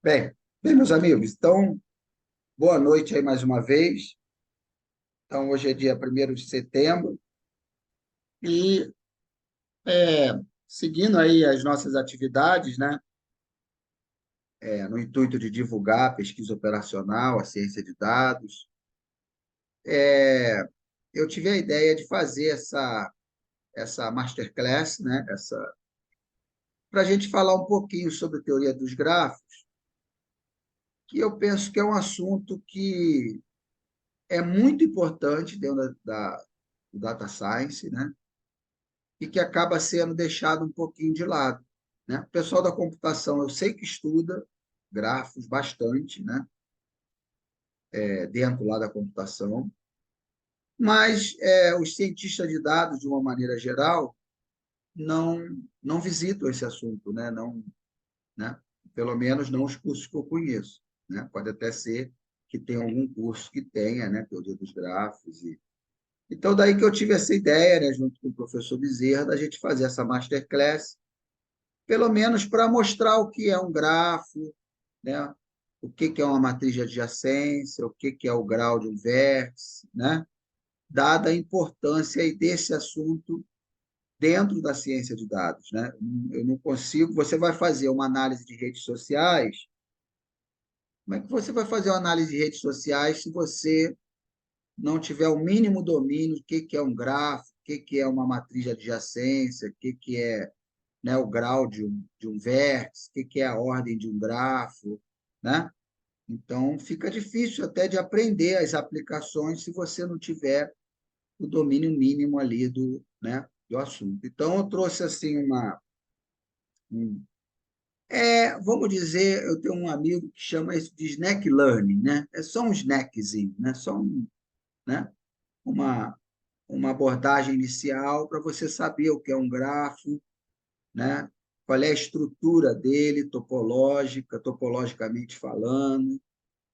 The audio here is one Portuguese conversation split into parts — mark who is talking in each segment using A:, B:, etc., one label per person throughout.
A: Bem, meus amigos, então, boa noite aí mais uma vez. Então, hoje é dia 1º de setembro e, seguindo aí as nossas atividades, né, no intuito de divulgar a pesquisa operacional, a ciência de dados, eu tive a ideia de fazer essa masterclass, né, para a gente falar um pouquinho sobre teoria dos grafos, que eu penso que é um assunto que é muito importante dentro do data science, né? E que acaba sendo deixado um pouquinho de lado, né? O pessoal da computação, eu sei que estuda grafos bastante, né? Dentro lá da computação, mas os cientistas de dados, de uma maneira geral, não não visitam esse assunto, né? Não, né? Pelo menos não os cursos que eu conheço, né? Pode até ser que tenha algum curso que tenha, né? Teoria dos grafos e então, daí que eu tive essa ideia, né, junto com o professor Bezerra, da gente fazer essa masterclass, pelo menos para mostrar o que é um grafo, né, o que é uma matriz de adjacência, o que é o grau de um vértice, né, dada a importância aí desse assunto dentro da ciência de dados. Né? Eu não consigo. Você vai fazer uma análise de redes sociais. Como é que você vai fazer uma análise de redes sociais se você não tiver o mínimo domínio do que é um grafo, o que é uma matriz de adjacência, o que é, né, o grau de um vértice, o que é a ordem de um grafo, né? Então, fica difícil até de aprender as aplicações se você não tiver o domínio mínimo ali do assunto. Então, eu trouxe assim um, vamos dizer, eu tenho um amigo que chama isso de snack learning, né? É só um snackzinho, né? Só né? uma, uma abordagem inicial para você saber o que é um grafo, né? Qual é a estrutura dele, topologicamente falando,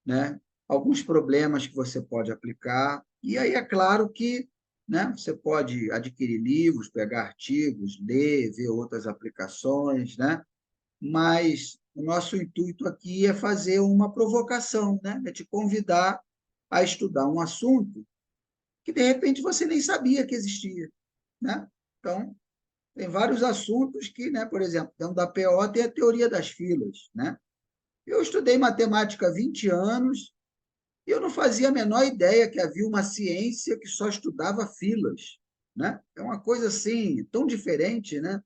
A: né? Alguns problemas que você pode aplicar. E aí é claro que, né, você pode adquirir livros, pegar artigos, ler, ver outras aplicações, né? Mas o nosso intuito aqui é fazer uma provocação, né? É te convidar a estudar um assunto que de repente você nem sabia que existia, né? Então, tem vários assuntos que, né, por exemplo, dentro da PO tem a teoria das filas, né? Eu estudei matemática há 20 anos e eu não fazia a menor ideia que havia uma ciência que só estudava filas, né? É uma coisa assim tão diferente, né?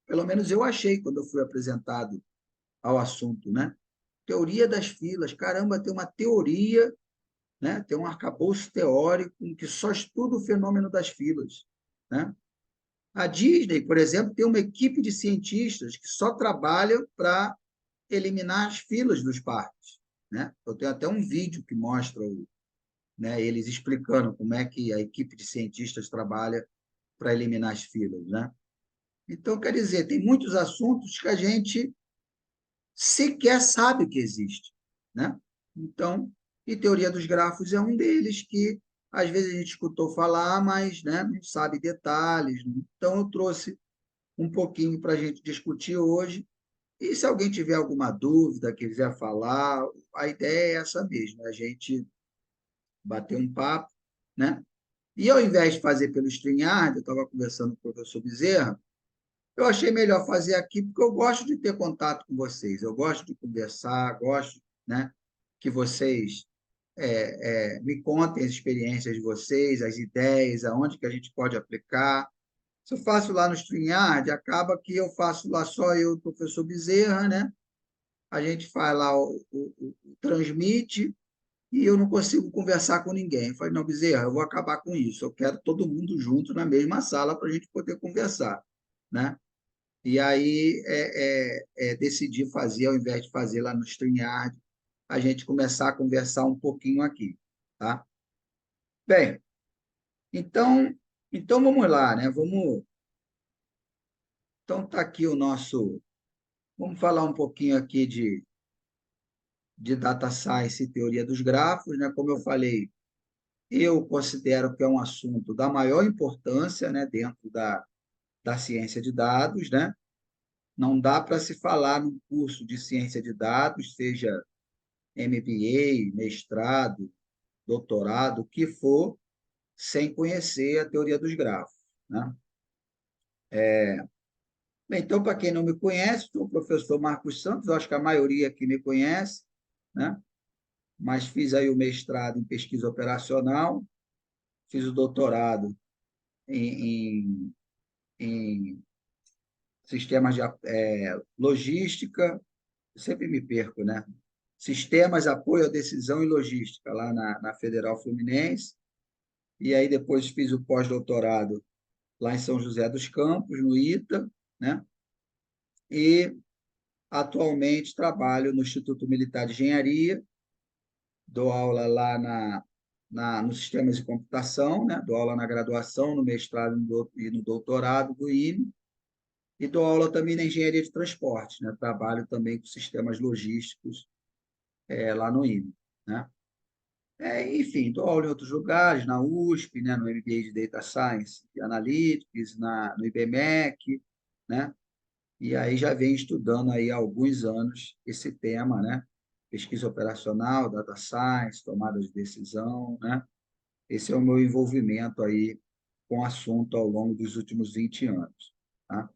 A: Pelo menos eu achei quando eu fui apresentado ao assunto, né? Teoria das filas, caramba, tem uma teoria, né? Tem um arcabouço teórico em que só estuda o fenômeno das filas, né? A Disney, por exemplo, tem uma equipe de cientistas que só trabalha para eliminar as filas dos parques, né? Eu tenho até um vídeo que mostra né, eles explicando como é que a equipe de cientistas trabalha para eliminar as filas, né? Então, quer dizer, tem muitos assuntos que a gente sequer sabe que existe, né? Então, e teoria dos grafos é um deles que às vezes a gente escutou falar, mas, né, não sabe detalhes. Né? Então, eu trouxe um pouquinho para a gente discutir hoje. E se alguém tiver alguma dúvida, quiser falar, a ideia é essa mesmo, a gente bater um papo, né? E ao invés de fazer pelo StreamYard, eu estava conversando com o professor Bezerra, eu achei melhor fazer aqui porque eu gosto de ter contato com vocês, eu gosto de conversar, gosto, né, que vocês me contem as experiências de vocês, as ideias, aonde que a gente pode aplicar. Se eu faço lá no StreamYard, acaba que eu faço lá só eu e o professor Bezerra, né? A gente faz lá o transmite e eu não consigo conversar com ninguém. Eu falei, não, Bezerra, eu vou acabar com isso. Eu quero todo mundo junto na mesma sala para a gente poder conversar, né? E aí decidi fazer, ao invés de fazer lá no StreamYard, a gente começar a conversar um pouquinho aqui, tá? Bem, então vamos lá, né? Então tá aqui o nosso. Vamos falar um pouquinho aqui de data science e teoria dos grafos, né? Como eu falei, eu considero que é um assunto da maior importância, né, dentro da ciência de dados, né? Não dá para se falar num curso de ciência de dados, seja MBA, mestrado, doutorado, o que for, sem conhecer a teoria dos grafos, né? Bem, então, para quem não me conhece, sou o professor Marcos Santos, eu acho que a maioria aqui me conhece, né? Mas fiz aí o mestrado em pesquisa operacional, fiz o doutorado em, em sistemas de logística, sempre me perco, né? Sistemas, apoio à decisão e logística, lá na Federal Fluminense, e aí depois fiz o pós-doutorado lá em São José dos Campos, no ITA, né? E atualmente trabalho no Instituto Militar de Engenharia, dou aula lá nos sistemas de computação, né? Dou aula na graduação, no mestrado e no doutorado do IME, e dou aula também na engenharia de transporte, né? Trabalho também com sistemas logísticos lá no IME, né? Enfim, dou aula em outros lugares, na USP, né? No MBA de Data Science e Analytics, no IBMEC, né? E aí já venho estudando aí há alguns anos esse tema, né? Pesquisa operacional, data science, tomada de decisão, né? Esse é o meu envolvimento aí com o assunto ao longo dos últimos 20 anos, tá?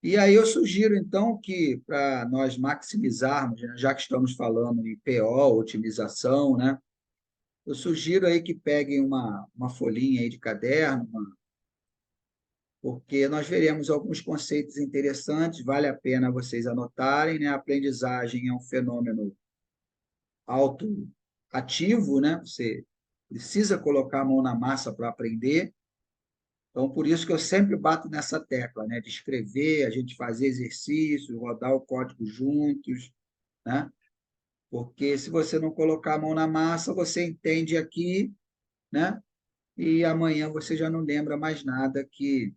A: E aí eu sugiro, então, que para nós maximizarmos, né, já que estamos falando em PO, otimização, né? Eu sugiro aí que peguem uma folhinha aí de caderno, porque nós veremos alguns conceitos interessantes, vale a pena vocês anotarem, né? A aprendizagem é um fenômeno autoativo, né? Você precisa colocar a mão na massa para aprender. Então, por isso que eu sempre bato nessa tecla, né? De escrever, a gente fazer exercícios, rodar o código juntos, né? Porque se você não colocar a mão na massa, você entende aqui, né? E amanhã você já não lembra mais nada que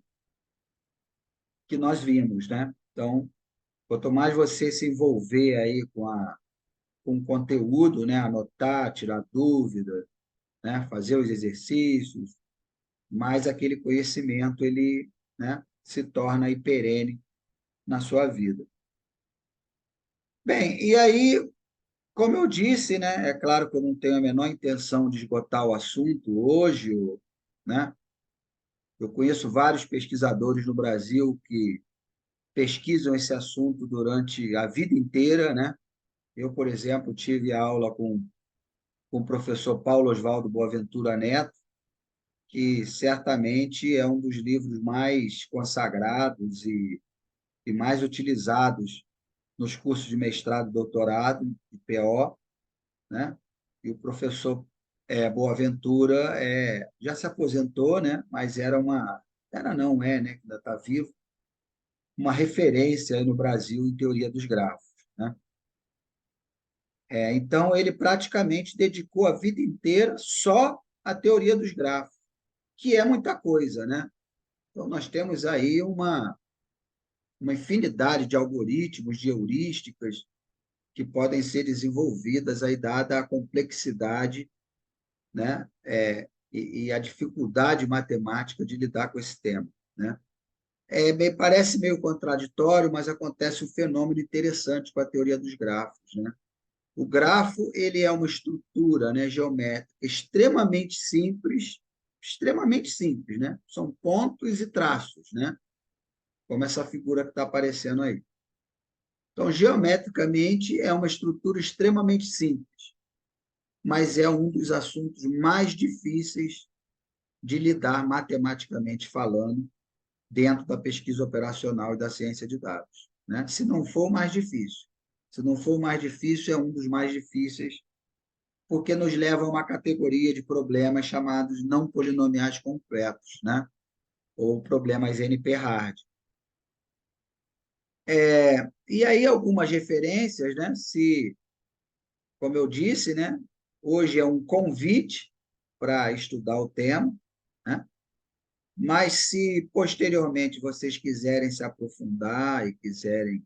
A: nós vimos, né? Então, quanto mais você se envolver aí com o conteúdo, né? Anotar, tirar dúvida, né? Fazer os exercícios, mais aquele conhecimento ele, né? Se torna aí perene na sua vida. Bem, e aí, como eu disse, né? É claro que eu não tenho a menor intenção de esgotar o assunto hoje, né? Eu conheço vários pesquisadores no Brasil que pesquisam esse assunto durante a vida inteira, né? Eu, por exemplo, tive aula com o professor Paulo Oswaldo Boaventura Neto, que certamente é um dos livros mais consagrados e mais utilizados nos cursos de mestrado e doutorado, de PO, né? E o professor Boaventura já se aposentou, né? Mas era não é, né? Que ainda está vivo, uma referência aí no Brasil em teoria dos grafos, né? Então, ele praticamente dedicou a vida inteira só à teoria dos grafos, que é muita coisa, né? Então, nós temos aí uma infinidade de algoritmos, de heurísticas que podem ser desenvolvidas aí, dada a complexidade, né? E a dificuldade matemática de lidar com esse tema, né? Parece meio contraditório, mas acontece um fenômeno interessante com a teoria dos grafos, né? O grafo ele é uma estrutura, né, geométrica extremamente simples, né? São pontos e traços, né? Como essa figura que está aparecendo aí. Então, geometricamente, é uma estrutura extremamente simples, mas é um dos assuntos mais difíceis de lidar matematicamente falando dentro da pesquisa operacional e da ciência de dados, né? Se não for o mais difícil. Se não for o mais difícil, é um dos mais difíceis porque nos leva a uma categoria de problemas chamados não polinomiais completos, né? Ou problemas NP-hard. E aí algumas referências, né? Se, como eu disse, né? Hoje é um convite para estudar o tema, né? Mas se posteriormente vocês quiserem se aprofundar e quiserem,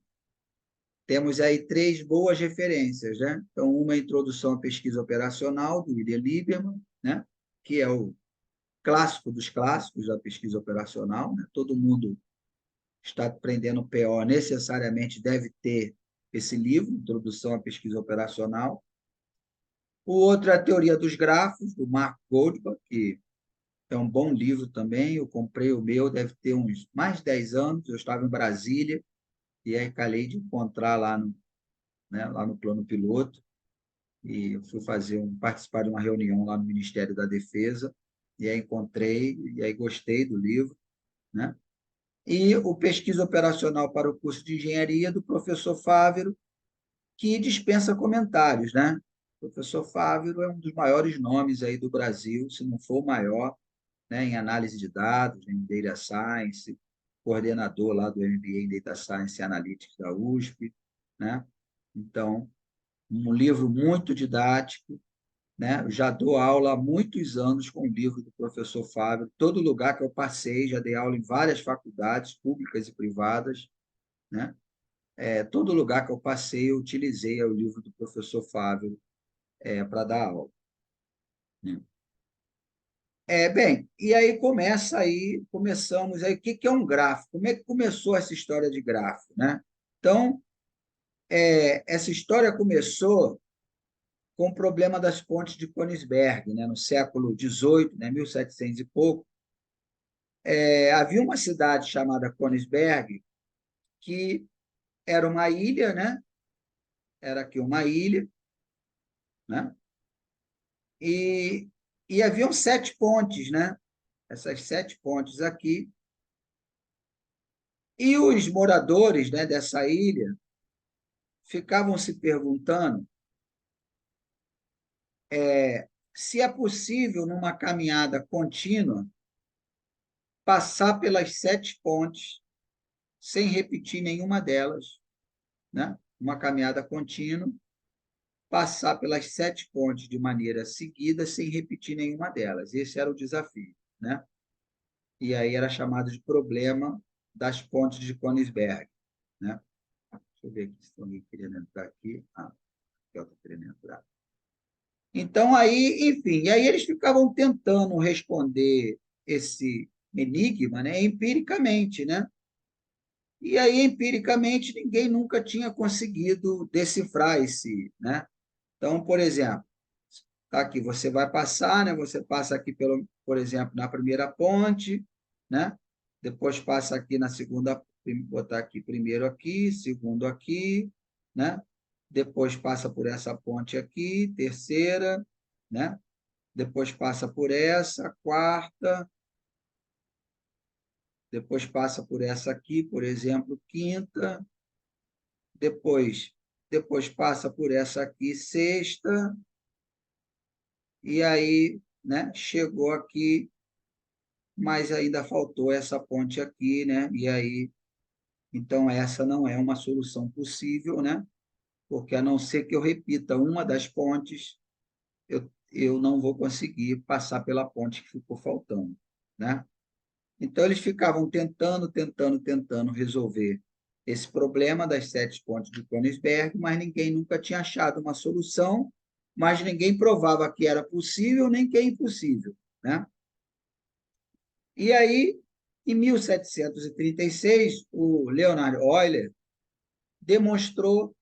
A: temos aí três boas referências, né? Então, uma é a Introdução à Pesquisa Operacional, do William Lieberman, né? Que é o clássico dos clássicos da pesquisa operacional, né? Todo mundo está aprendendo PO necessariamente deve ter esse livro, Introdução à Pesquisa Operacional. O outro é a Teoria dos Grafos, do Mark Goldbach, que é um bom livro também. Eu comprei o meu, deve ter uns mais de 10 anos. Eu estava em Brasília e aí calhei de encontrar lá no plano piloto. E eu fui participar de uma reunião lá no Ministério da Defesa, e aí encontrei, e aí gostei do livro, né? E o Pesquisa Operacional para o curso de Engenharia, do professor Fávero, que dispensa comentários, né? O professor Fávero é um dos maiores nomes aí do Brasil, se não for o maior, né, em análise de dados, em Data Science, coordenador lá do MBA em Data Science e Analytics da USP, né? Então, um livro muito didático, né? Eu já dou aula há muitos anos com o livro do professor Fábio. Todo lugar que eu passei, já dei aula em várias faculdades públicas e privadas, né? Todo lugar que eu passei, eu utilizei o livro do professor Fábio para dar aula, né? Bem, e aí começamos aí, o que é um grafo? Como é que começou essa história de grafo, né? Então, essa história começou com o problema das pontes de Königsberg, né? No século XVIII, né? 1700 e pouco. Havia uma cidade chamada Königsberg, que era uma ilha, né? Era aqui uma ilha, né? E, e haviam 7 pontes, né? Essas 7 pontes aqui. E os moradores, né, dessa ilha ficavam se perguntando se é possível, numa caminhada contínua, passar pelas 7 pontes sem repetir nenhuma delas, né? Uma caminhada contínua, passar pelas 7 pontes de maneira seguida, sem repetir nenhuma delas. Esse era o desafio, né? E aí era chamado de problema das pontes de Königsberg, né? Deixa eu ver aqui se tem alguém querendo entrar aqui. Eu estou querendo entrar. Então, aí, enfim, e aí eles ficavam tentando responder esse enigma, né, empiricamente, né? E aí, empiricamente, ninguém nunca tinha conseguido decifrar esse, né? Então, por exemplo, tá aqui, você vai passar, né? Você passa aqui, por exemplo, na primeira ponte, né? Depois passa aqui na segunda, botar aqui primeiro aqui, segundo aqui, né? Depois passa por essa ponte aqui, terceira, né? Depois passa por essa, quarta, depois passa por essa aqui, por exemplo, quinta, depois passa por essa aqui, sexta, e aí, né, chegou aqui, mas ainda faltou essa ponte aqui, né? E aí, então essa não é uma solução possível, né? Porque a não ser que eu repita uma das pontes, eu não vou conseguir passar pela ponte que ficou faltando, né? Então eles ficavam tentando resolver esse problema das 7 pontes de Königsberg, mas ninguém nunca tinha achado uma solução, mas ninguém provava que era possível nem que é impossível, né? E aí, em 1736, o Leonhard Euler demonstrou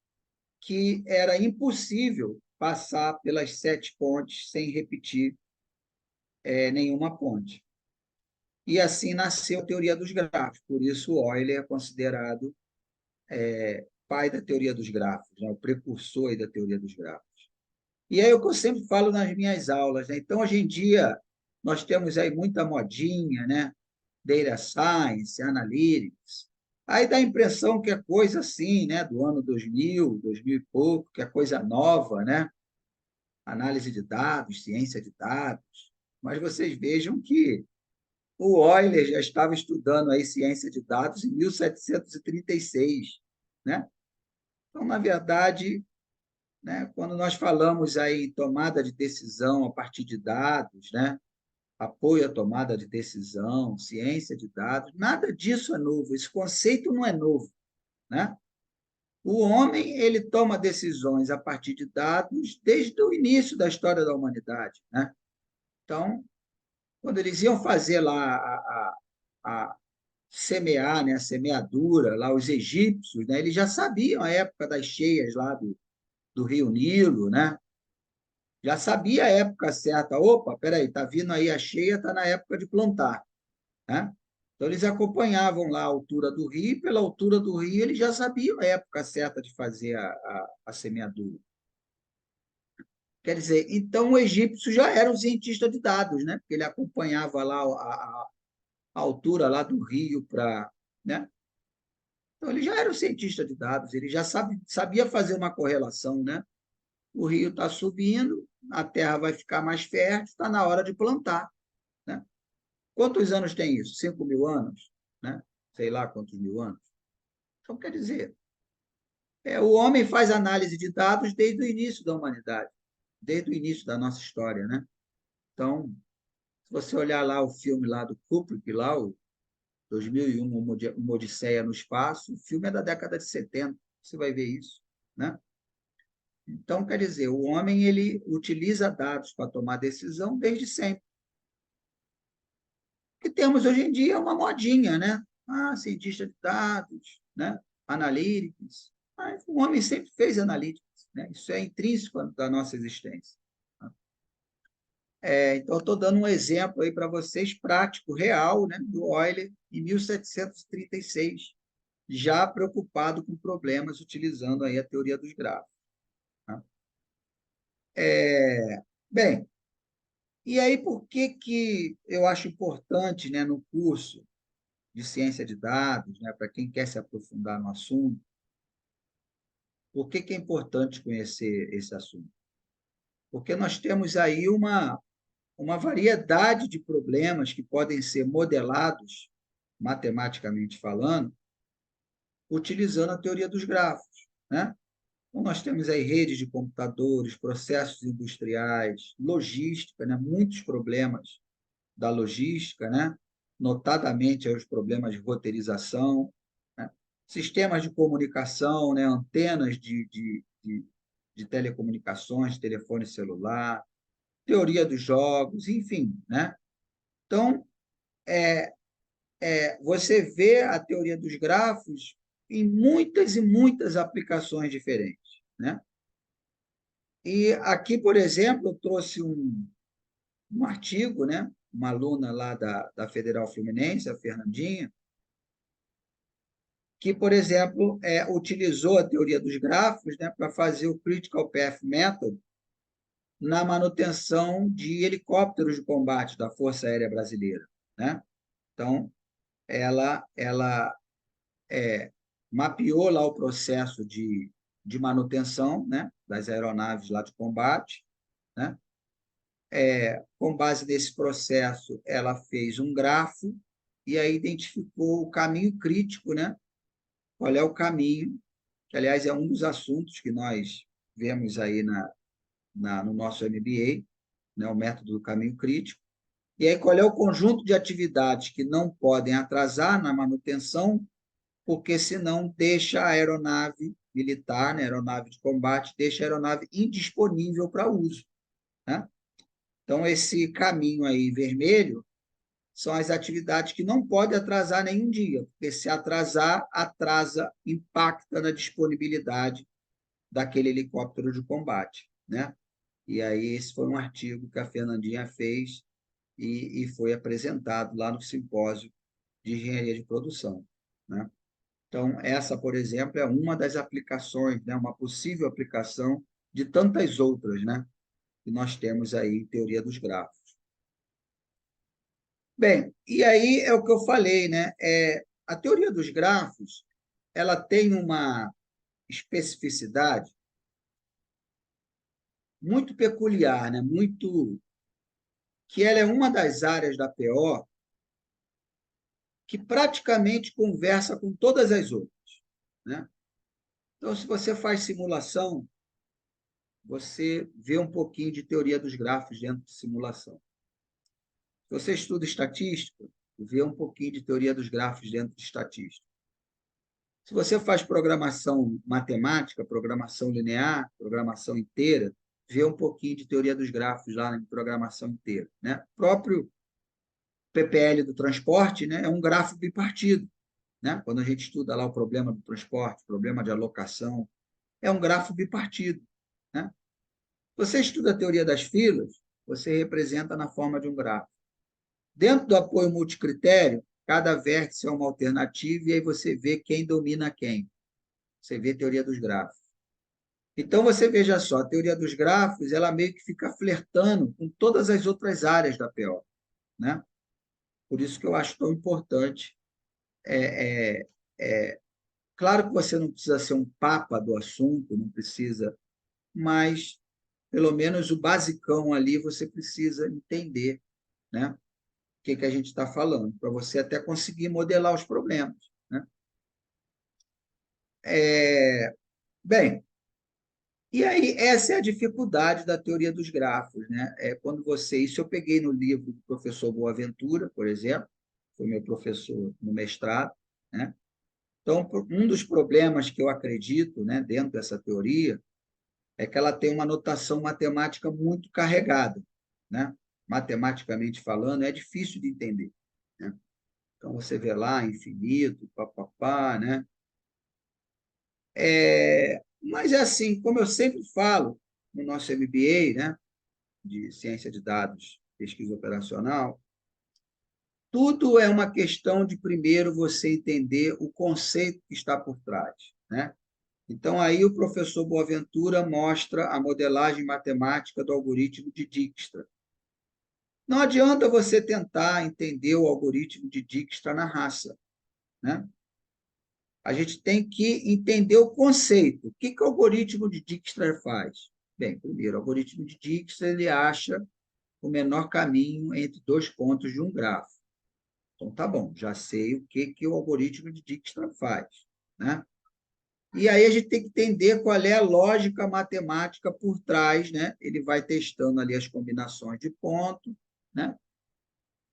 A: que era impossível passar pelas 7 pontes sem repetir nenhuma ponte. E assim nasceu a teoria dos grafos. Por isso, Euler é considerado pai da teoria dos grafos, né? O precursor da teoria dos grafos. E é o que eu sempre falo nas minhas aulas, né? Então, hoje em dia, nós temos aí muita modinha, né? Data Science, Analytics. Aí dá a impressão que é coisa assim, né? Do ano 2000, 2000 e pouco, que é coisa nova, né? Análise de dados, ciência de dados. Mas vocês vejam que o Euler já estava estudando aí ciência de dados em 1736, né? Então, na verdade, né, quando nós falamos aí em tomada de decisão a partir de dados, né, apoio à tomada de decisão, ciência de dados, nada disso é novo, esse conceito não é novo, né? O homem, ele toma decisões a partir de dados desde o início da história da humanidade, né? Então, quando eles iam fazer lá a semear, né, a semeadura, lá os egípcios, né, eles já sabiam a época das cheias lá do Rio Nilo, né? Já sabia a época certa. Opa, peraí, está vindo aí a cheia, está na época de plantar, né? Então, eles acompanhavam lá a altura do rio, e pela altura do rio, eles já sabiam a época certa de fazer a semeadura. Quer dizer, então o egípcio já era um cientista de dados, né? Porque ele acompanhava lá a altura lá do rio para, né? Então, ele já era um cientista de dados, ele já sabia fazer uma correlação, né? O rio está subindo, a terra vai ficar mais fértil, está na hora de plantar, né? Quantos anos tem isso? 5.000 anos? Né? Sei lá quantos mil anos. Então, quer dizer, o homem faz análise de dados desde o início da humanidade, desde o início da nossa história, né? Então, se você olhar lá o filme lá do Kubrick, lá, o 2001, Uma Odisseia no Espaço, o filme é da década de 70, você vai ver isso, né? Então, quer dizer, o homem ele utiliza dados para tomar decisão desde sempre. O que temos hoje em dia é uma modinha, né? Ah, cientista de dados, né? Analytics. Mas o homem sempre fez analytics, né? Isso é intrínseco da nossa existência. Então, estou dando um exemplo aí para vocês, prático, real, né? Do Euler, em 1736, já preocupado com problemas utilizando aí a teoria dos grafos. Tá? Bem, e aí por que eu acho importante, né, no curso de ciência de dados, né, para quem quer se aprofundar no assunto, por que é importante conhecer esse assunto? Porque nós temos aí uma variedade de problemas que podem ser modelados, matematicamente falando, utilizando a teoria dos grafos, né? Então, nós temos aí redes de computadores, processos industriais, logística, né? Muitos problemas da logística, né? Notadamente aí os problemas de roteirização, né? Sistemas de comunicação, né? Antenas de telecomunicações, telefone celular, teoria dos jogos, enfim, né? Então, você vê a teoria dos grafos em muitas e muitas aplicações diferentes, né? E aqui, por exemplo, eu trouxe um artigo, né? Uma aluna lá da Federal Fluminense, a Fernandinha, que, por exemplo, utilizou a teoria dos grafos, né, para fazer o Critical Path Method na manutenção de helicópteros de combate da Força Aérea Brasileira, né? Então, ela mapeou lá o processo de manutenção, né, das aeronaves lá de combate, né? Com base nesse processo, ela fez um grafo e aí identificou o caminho crítico, né? Qual é o caminho, que, aliás, é um dos assuntos que nós vemos aí no nosso MBA, né? O método do caminho crítico. E aí, qual é o conjunto de atividades que não podem atrasar na manutenção, porque senão deixa a aeronave militar, né? A aeronave de combate, deixa a aeronave indisponível para uso, né? Então, esse caminho aí vermelho são as atividades que não podem atrasar nenhum dia, porque se atrasar, atrasa, impacta na disponibilidade daquele helicóptero de combate, né? E aí esse foi um artigo que a Fernandinha fez e foi apresentado lá no simpósio de engenharia de produção, né? Então, essa, por exemplo, é uma das aplicações, né? Uma possível aplicação de tantas outras, né? Que nós temos aí em teoria dos grafos. Bem, e aí é o que eu falei, né? A teoria dos grafos, ela tem uma especificidade muito peculiar, né? Muito que ela é uma das áreas da PO que praticamente conversa com todas as outras, né? Então, se você faz simulação, você vê um pouquinho de teoria dos grafos dentro de simulação. Se você estuda estatística, vê um pouquinho de teoria dos grafos dentro de estatística. Se você faz programação matemática, programação linear, programação inteira, vê um pouquinho de teoria dos grafos lá em programação inteira, né? PPL do transporte, né, é um grafo bipartido, né? Quando a gente estuda lá o problema do transporte, o problema de alocação, é um grafo bipartido, né? Você estuda a teoria das filas, você representa na forma de um grafo. Dentro do apoio multicritério, cada vértice é uma alternativa e aí você vê quem domina quem. Você vê a teoria dos grafos. Então, você veja só, a teoria dos grafos, ela meio que fica flertando com todas as outras áreas da PO, né? Por isso que eu acho tão importante. Claro que você não precisa ser um papa do assunto, não precisa, mas pelo menos o basicão ali você precisa entender, né? O que a gente está falando, para você até conseguir modelar os problemas, né? Bem, e aí essa é a dificuldade da teoria dos grafos, né? Quando você, isso eu peguei no livro do professor Boaventura, por exemplo, foi meu professor no mestrado, né? Então, um dos problemas que eu acredito, né, dentro dessa teoria, é que ela tem uma notação matemática muito carregada, né? Matematicamente falando, é difícil de entender, né? Então, você vê lá infinito, papapá, né? Mas é assim, como eu sempre falo no nosso MBA, né, de Ciência de Dados, Pesquisa Operacional, tudo é uma questão de, primeiro, você entender o conceito que está por trás, né? Então, aí o professor Boaventura mostra a modelagem matemática do algoritmo de Dijkstra. Não adianta você tentar entender o algoritmo de Dijkstra na raça, né? A gente tem que entender o conceito. O que o algoritmo de Dijkstra faz? Bem, primeiro, o algoritmo de Dijkstra ele acha o menor caminho entre dois pontos de um grafo. Então, tá bom, já sei o que o algoritmo de Dijkstra faz, né? E aí a gente tem que entender qual é a lógica matemática por trás, né? Ele vai testando ali as combinações de ponto, né?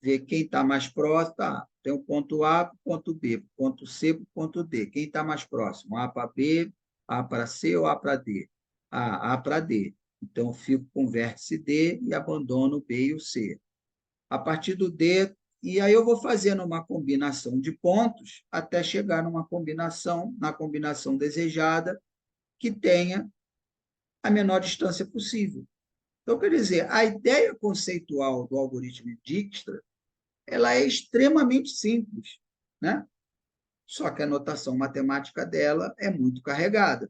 A: Ver quem está mais próximo, tá? Tem o ponto A para o ponto B, ponto C para o ponto D. Quem está mais próximo? A para B, A para C ou A para D? A para D. Então, eu fico com o vértice D e abandono o B e o C. A partir do D, e aí eu vou fazendo uma combinação de pontos até chegar na combinação desejada, que tenha a menor distância possível. Então, quer dizer, a ideia conceitual do algoritmo de Dijkstra ela é extremamente simples, né? Só que a notação matemática dela é muito carregada.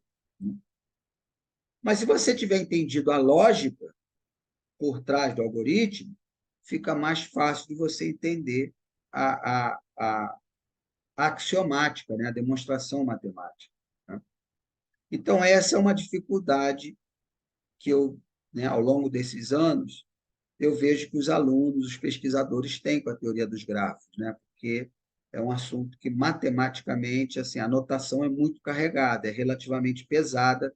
A: Mas se você tiver entendido a lógica por trás do algoritmo, fica mais fácil de você entender a axiomática, né? A demonstração matemática, né? Então, essa é uma dificuldade que eu, né, ao longo desses anos, eu vejo que os alunos, os pesquisadores têm com a teoria dos grafos, né? Porque é um assunto que, matematicamente, assim, a notação é muito carregada, é relativamente pesada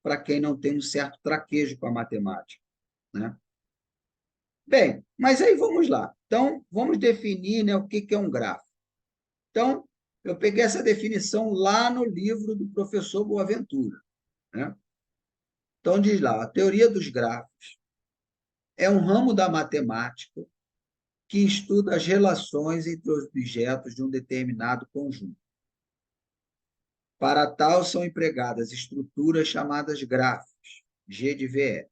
A: para quem não tem um certo traquejo com a matemática, né? Bem, mas aí vamos lá. Então, vamos definir, né, o que é um grafo. Então, eu peguei essa definição lá no livro do professor Boaventura, né? Então, diz lá, a teoria dos grafos é um ramo da matemática que estuda as relações entre os objetos de um determinado conjunto. Para tal, são empregadas estruturas chamadas grafos, G de VE,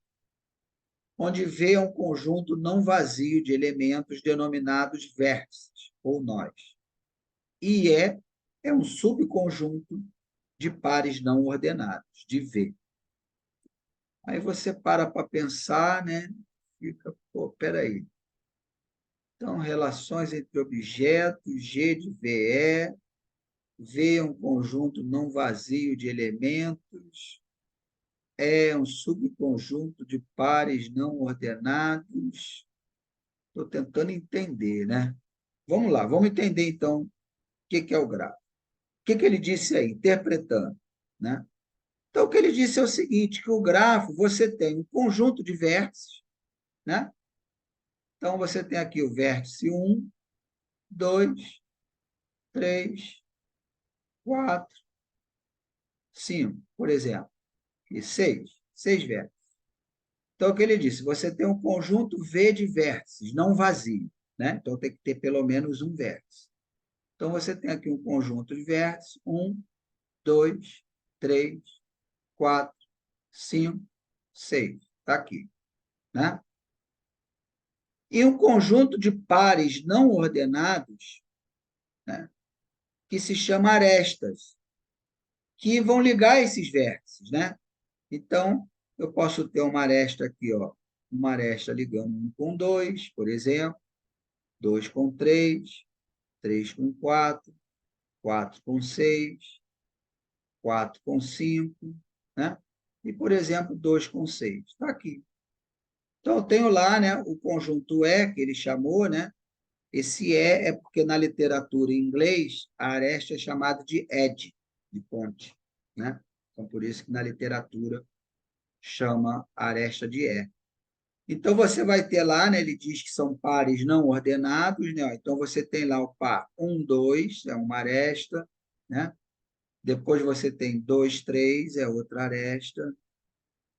A: onde V é um conjunto não vazio de elementos denominados vértices, ou nós. E é um subconjunto de pares não ordenados, de V. Aí você para pensar, né? Fica, pô, peraí. Então, relações entre objetos, G de VE, V é um conjunto não vazio de elementos, é um subconjunto de pares não ordenados. Estou tentando entender, né? Vamos lá, vamos entender então o que é o grafo. O que ele disse aí, interpretando, né? Então, o que ele disse é o seguinte, que o grafo, você tem um conjunto de vértices, né? Então, você tem aqui o vértice 1, 2, 3, 4, 5, por exemplo, e 6 vértices. Então, o que ele disse? Você tem um conjunto V de vértices, não vazio. né? Então, tem que ter pelo menos um vértice. Então, você tem aqui um conjunto de vértices, 1, 2, 3, 4, 5, 6. Está aqui, né? E um conjunto de pares não ordenados, né, que se chama arestas, que vão ligar esses vértices, né? Então, eu posso ter uma aresta aqui, ó, uma aresta ligando 1 com 2, por exemplo, 2 com 3, 3 com 4, 4 com 6, 4 com 5, né? E, por exemplo, 2 com 6. Está aqui. Então, eu tenho lá, né, o conjunto E, que ele chamou, né? Esse é porque na literatura em inglês a aresta é chamada de edge, de ponte, né? Então, por isso que na literatura chama a aresta de E. Então, você vai ter lá, né, ele diz que são pares não ordenados, né? Então, você tem lá o par 1, 2, é uma aresta, né? Depois você tem 2, 3, é outra aresta.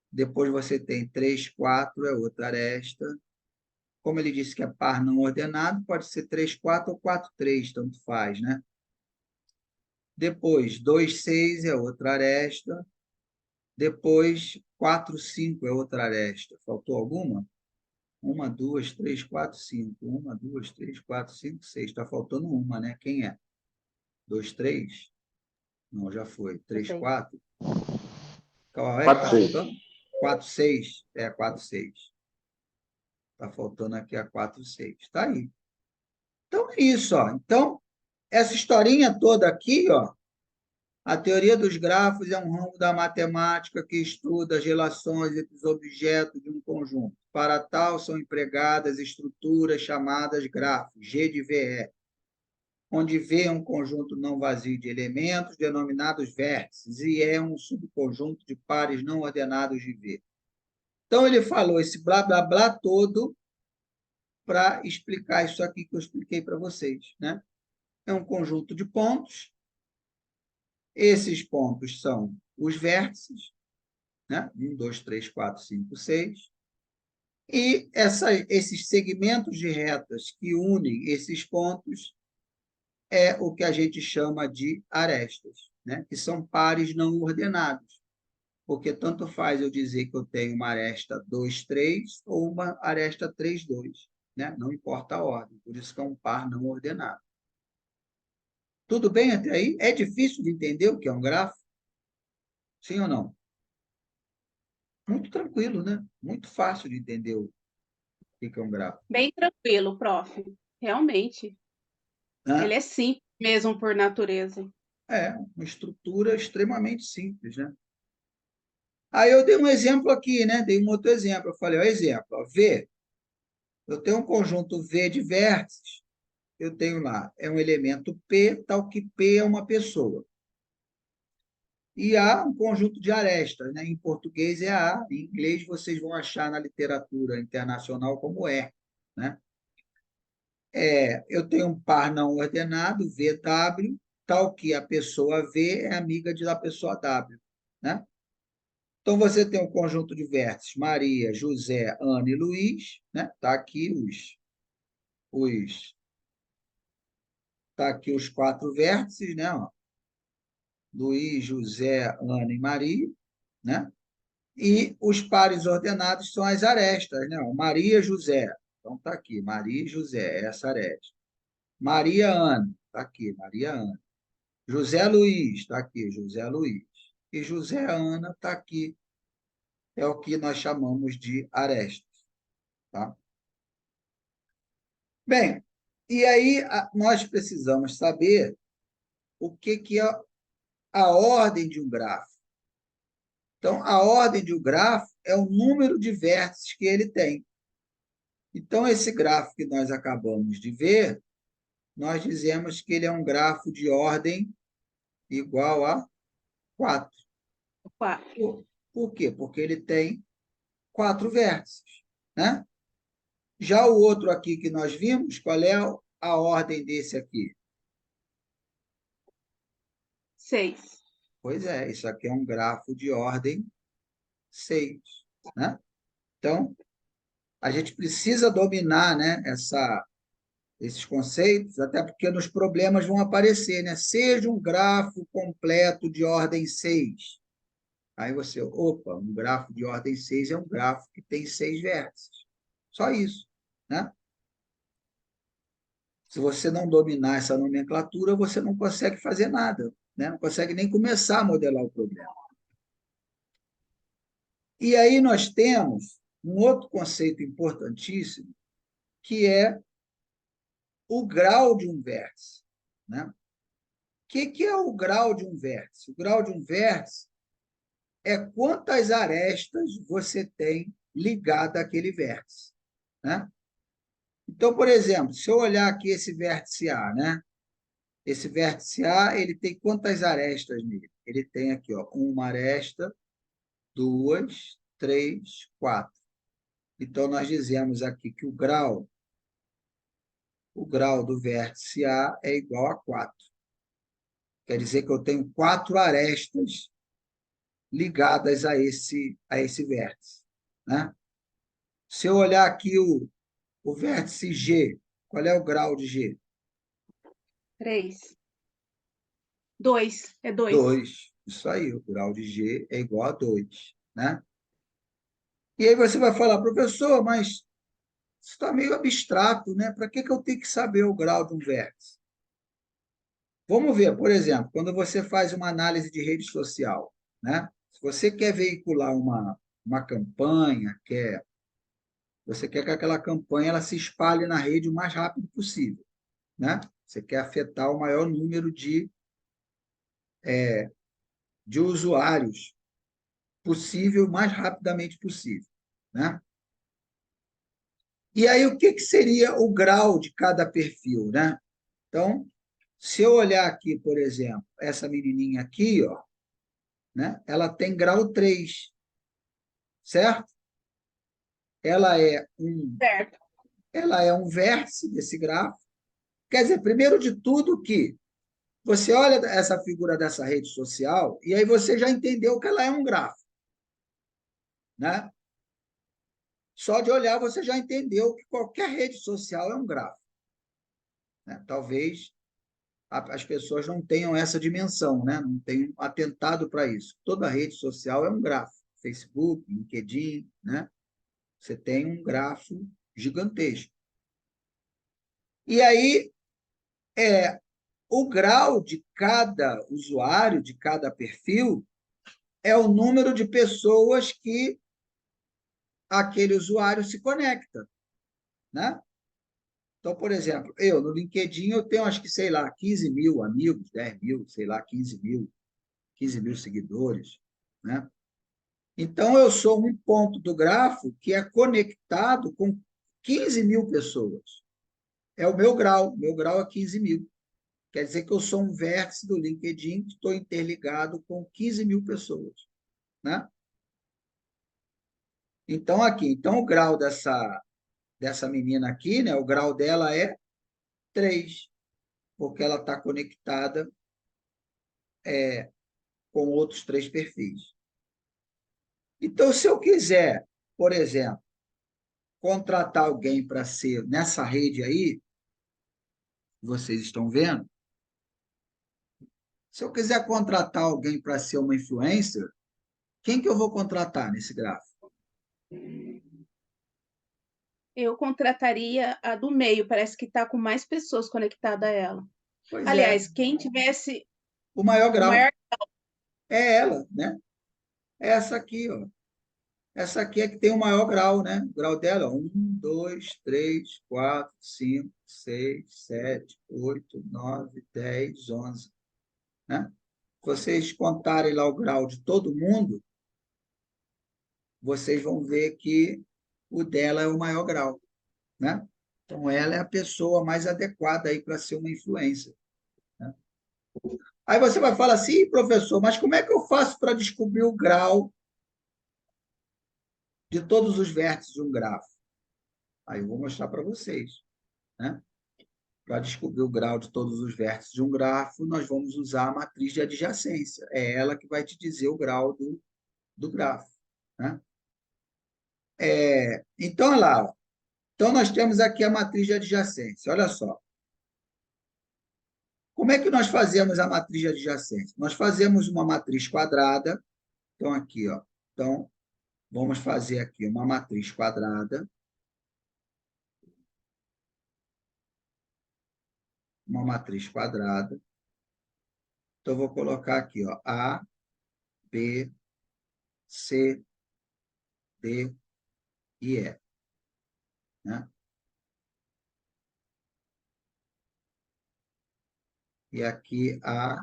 A: Depois você tem 3, 4, é outra aresta. Como ele disse que é par não ordenado, pode ser 3, 4 ou 4, 3, tanto faz, né? Depois, 2, 6 é outra aresta. Depois, 4, 5 é outra aresta. Faltou alguma? 1, 2, 3, 4, 5. 1, 2, 3, 4, 5, 6. Está faltando uma, né? Quem é? 2, 3? Não, já foi. 3, 4? Qual é que
B: 4,
A: está
B: 6.
A: faltando? 4, 6. É, 4, 6. Está faltando aqui a 4, 6. Está aí. Então, é isso. Ó. Então, essa historinha toda aqui, ó, a teoria dos grafos é um ramo da matemática que estuda as relações entre os objetos de um conjunto. Para tal, são empregadas estruturas chamadas grafos, G de VE, onde V é um conjunto não vazio de elementos denominados vértices e é um subconjunto de pares não ordenados de V. Então, ele falou esse blá, blá, blá todo para explicar isso aqui que eu expliquei para vocês, né? É um conjunto de pontos. Esses pontos são os vértices, né? 1, 2, 3, 4, 5, 6. E esses segmentos de retas que unem esses pontos é o que a gente chama de arestas, né? Que são pares não ordenados. Porque tanto faz eu dizer que eu tenho uma aresta 2, 3 ou uma aresta 3, 2. Né? Não importa a ordem, por isso que é um par não ordenado. Tudo bem até aí? É difícil de entender o que é um grafo? Sim ou não? Muito tranquilo, né? Muito fácil de entender o que é um grafo.
C: Bem tranquilo, prof. Realmente.
A: Né?
C: Ele é simples mesmo por natureza.
A: É uma estrutura extremamente simples, né? Aí eu dei um exemplo aqui, né? Dei um outro exemplo. Eu falei, ó, exemplo, ó, V. Eu tenho um conjunto V de vértices. Eu tenho lá, é um elemento P, tal que P é uma pessoa. E há um conjunto de arestas, né? Em português é A, em inglês vocês vão achar na literatura internacional como é, né? Eu tenho um par não ordenado, VW, tal que a pessoa V é amiga da pessoa W, né? Então, você tem um conjunto de vértices, Maria, José, Ana e Luiz, né? Tá aqui os 4 vértices, né? Ó. Luiz, José, Ana e Maria, né? E os pares ordenados são as arestas, né? Ó, Maria, José. Então, tá aqui, Maria e José, essa aresta. Maria, Ana, tá aqui, Maria, Ana. José Luiz, está aqui, José Luiz. E José Ana está aqui. É o que nós chamamos de arestas. Tá? Bem, e aí nós precisamos saber o que é a ordem de um grafo. Então, a ordem de um grafo é o número de vértices que ele tem. Então, esse grafo que nós acabamos de ver, nós dizemos que ele é um grafo de ordem igual a 4.
C: 4.
A: Por quê? Porque ele tem 4 vértices, né? Já o outro aqui que nós vimos, qual é a ordem desse aqui?
C: 6.
A: Pois é, isso aqui é um grafo de ordem 6, né? Então, a gente precisa dominar, né, esses conceitos, até porque nos problemas vão aparecer, né? Seja um grafo completo de ordem 6. Aí você, opa, um grafo de ordem 6 é um grafo que tem 6 vértices. Só isso, né? Se você não dominar essa nomenclatura, você não consegue fazer nada, né? Não consegue nem começar a modelar o problema. E aí nós temos um outro conceito importantíssimo, que é o grau de um vértice, né? O que é o grau de um vértice? O grau de um vértice é quantas arestas você tem ligada àquele vértice, né? Então, por exemplo, se eu olhar aqui esse vértice A, né? Esse vértice A, ele tem quantas arestas nele? Ele tem aqui, ó, uma aresta, duas, três, quatro. Então, nós dizemos aqui que o grau do vértice A é igual a 4. Quer dizer que eu tenho 4 arestas ligadas a esse vértice, né? Se eu olhar aqui o vértice G, qual é o grau de G?
C: 3. 2. É 2.
A: 2. Isso aí, o grau de G é igual a 2, né? E aí você vai falar, professor, mas isso está meio abstrato, né? Para que eu tenho que saber o grau de um vértice? Vamos ver, por exemplo, quando você faz uma análise de rede social, né? Se você quer veicular uma campanha, você quer que aquela campanha ela se espalhe na rede o mais rápido possível, né? Você quer afetar o maior número de usuários possível, o mais rapidamente possível, né? E aí, o que seria o grau de cada perfil, né? Então, se eu olhar aqui, por exemplo, essa menininha aqui, ó, né? Ela tem grau 3, certo? Ela é um,
C: Certo.
A: ela é um vértice desse gráfico. Quer dizer, primeiro de tudo que você olha essa figura dessa rede social e aí você já entendeu que ela é um gráfico, né? Só de olhar você já entendeu que qualquer rede social é um gráfico, né? Talvez as pessoas não tenham essa dimensão, né? Não tenham atentado para isso. Toda rede social é um gráfico. Facebook, LinkedIn, né? Você tem um grafo gigantesco. E aí, o grau de cada usuário, de cada perfil, é o número de pessoas que aquele usuário se conecta, né? Então, por exemplo, eu no LinkedIn eu tenho, acho que, sei lá, 15 mil amigos, 10 mil, sei lá, 15 mil seguidores, né? Então, eu sou um ponto do grafo que é conectado com 15 mil pessoas. É o meu grau é 15 mil. Quer dizer que eu sou um vértice do LinkedIn que estou interligado com 15 mil pessoas, né? Então, aqui, então o grau dessa menina aqui, né? O grau dela é 3, porque ela está conectada com outros 3 perfis. Então, se eu quiser, por exemplo, contratar alguém para ser nessa rede aí, vocês estão vendo, se eu quiser contratar alguém para ser uma influencer, quem que eu vou contratar nesse gráfico?
C: Eu contrataria a do meio, parece que está com mais pessoas conectadas a ela.
A: Pois é,
C: Aliás, quem tivesse
A: o maior
C: o
A: grau
C: maior.
A: é ela, né? É essa aqui, ó. Essa aqui é que tem o maior grau, né? O grau dela, 1, 2, 3, 4, 5, 6, 7, 8, 9, 10, 11, né? Se vocês contarem lá o grau de todo mundo, vocês vão ver que o dela é o maior grau, né? Então, ela é a pessoa mais adequada aí para ser uma influência, né? Aí você vai falar assim, professor, mas como é que eu faço para descobrir o grau de todos os vértices de um grafo? Aí eu vou mostrar para vocês, né? Para descobrir o grau de todos os vértices de um grafo, nós vamos usar a matriz de adjacência. É ela que vai te dizer o grau do grafo, né? Então, olha lá, Então, nós temos aqui a matriz de adjacência. Olha só. Como é que nós fazemos a matriz de adjacência? Nós fazemos uma matriz quadrada. Então, aqui, ó. Então, vamos fazer aqui uma matriz quadrada. Uma matriz quadrada. Então, eu vou colocar aqui, ó, A, B, C, D e E. Né? E aqui A,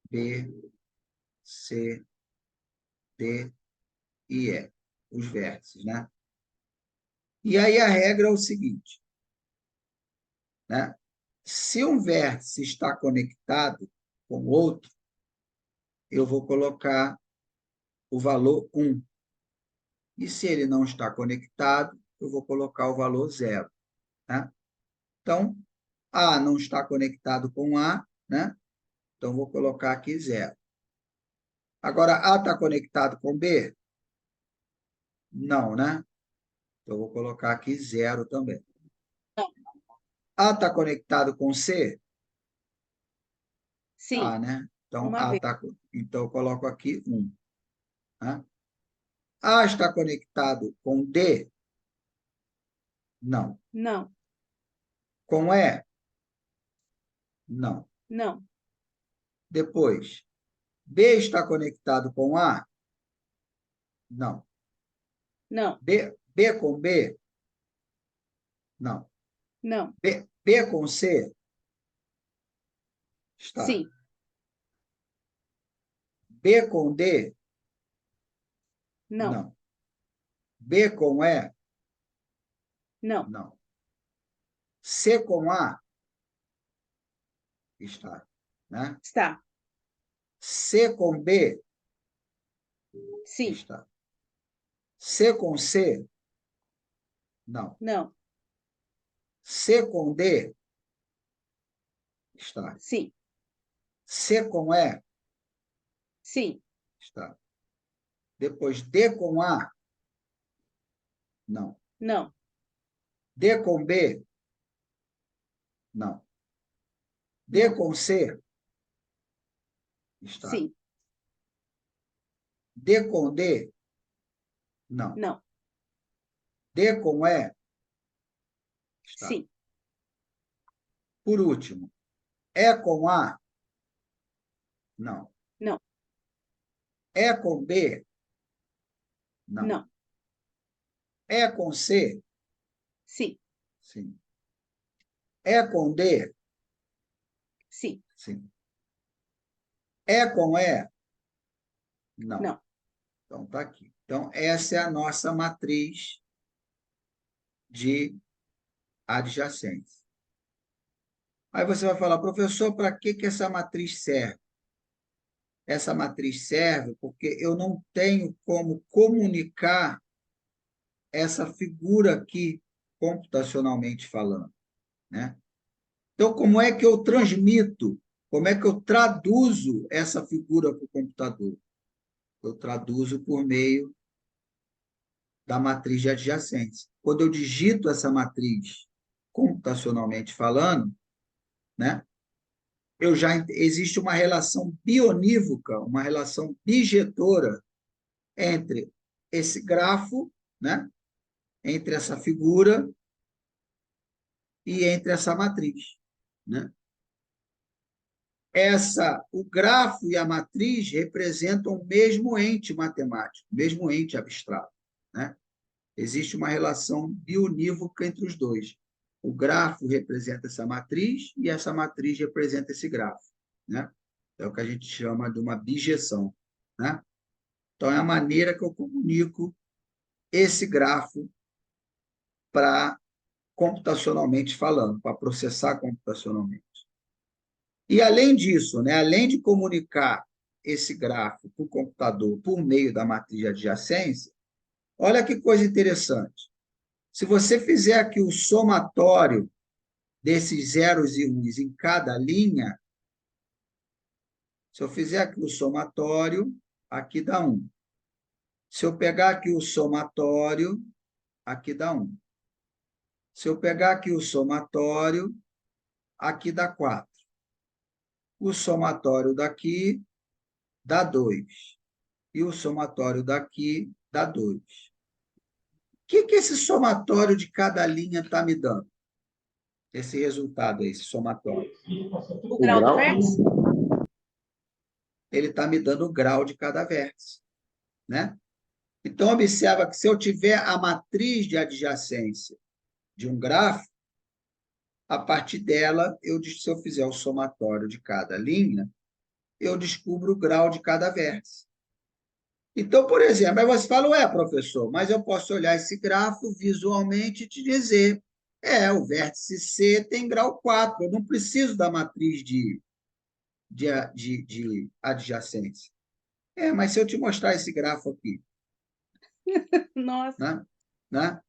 A: B, C, D e E. Os vértices, né? E aí a regra é o seguinte, né? Se um vértice está conectado com outro, eu vou colocar o valor 1. E se ele não está conectado, eu vou colocar o valor 0. Né? Então, A não está conectado com A, né? Então, vou colocar aqui 0. Agora, A está conectado com B? Não, né? Então, vou colocar aqui 0 também. A está conectado com C?
C: Sim,
A: A, né? Então,
C: uma
A: A
C: vez.
A: tá, então eu coloco aqui 1. Né? A está conectado com D? Não.
C: Não,
A: Com E? Não.
C: não,
A: Depois, B está conectado com A? Não.
C: não,
A: B com B? Não.
C: não.
A: B com C? Está.
C: Sim,
A: B com D?
C: não,
A: Não. B com E?
C: não.
A: Não. C com A? Está. Né?
C: Está.
A: C com B?
C: Sim,
A: Está. C com C? Não.
C: não,
A: C com D? Está.
C: sim,
A: C com E?
C: sim,
A: Está. Depois, D com A? Não.
C: não,
A: D com B? Não. D
C: não.
A: com C? Está.
C: Sim,
A: D com D? Não.
C: não,
A: D com E? Está.
C: sim,
A: Por último, E com A? Não.
C: não,
A: E com B? Não.
C: não.
A: E com C?
C: Sim,
A: Sim. E com D?
C: sim,
A: Sim. E com E? Não.
C: não.
A: Então, está aqui. Então, essa é a nossa matriz de adjacência. Aí você vai falar, professor, para que essa matriz serve? Essa matriz serve porque eu não tenho como comunicar essa figura aqui, computacionalmente falando. Né? Então, como é que eu transmito, como é que eu traduzo essa figura para o computador? Eu traduzo por meio da matriz de adjacência. Quando eu digito essa matriz computacionalmente falando, né, existe uma relação bionívoca, uma relação bijetora entre esse grafo, né, entre essa figura e entre essa matriz. Né? O grafo e a matriz representam o mesmo ente matemático, o mesmo ente abstrato. Né? Existe uma relação bionívoca entre os dois. O grafo representa essa matriz e essa matriz representa esse grafo. Né? É o que a gente chama de uma bijeção. Né? Então, é a maneira que eu comunico esse grafo para computacionalmente falando, para processar computacionalmente. E, além disso, né, além de comunicar esse grafo para o computador por meio da matriz de adjacência, olha que coisa interessante. Se você fizer aqui o somatório desses zeros e uns em cada linha, se eu fizer aqui o somatório, aqui dá 1. Se eu pegar aqui o somatório, aqui dá 1. Se eu pegar aqui o somatório, aqui dá 4. O somatório daqui dá 2. E o somatório daqui dá 2. O que esse somatório de cada linha está me dando? Esse resultado aí, esse somatório.
C: O
B: O
C: grau do
B: grau?
C: vértice?
A: Ele está me dando o grau de cada vértice, né? Então, observa que se eu tiver a matriz de adjacência de um grafo, a partir dela, se eu fizer o somatório de cada linha, eu descubro o grau de cada vértice. Então, por exemplo, aí você fala, ué, professor, mas eu posso olhar esse grafo visualmente e te dizer, o vértice C tem grau 4, eu não preciso da matriz de adjacência. Mas se eu te mostrar esse grafo aqui,
C: Nossa,
A: né? Né?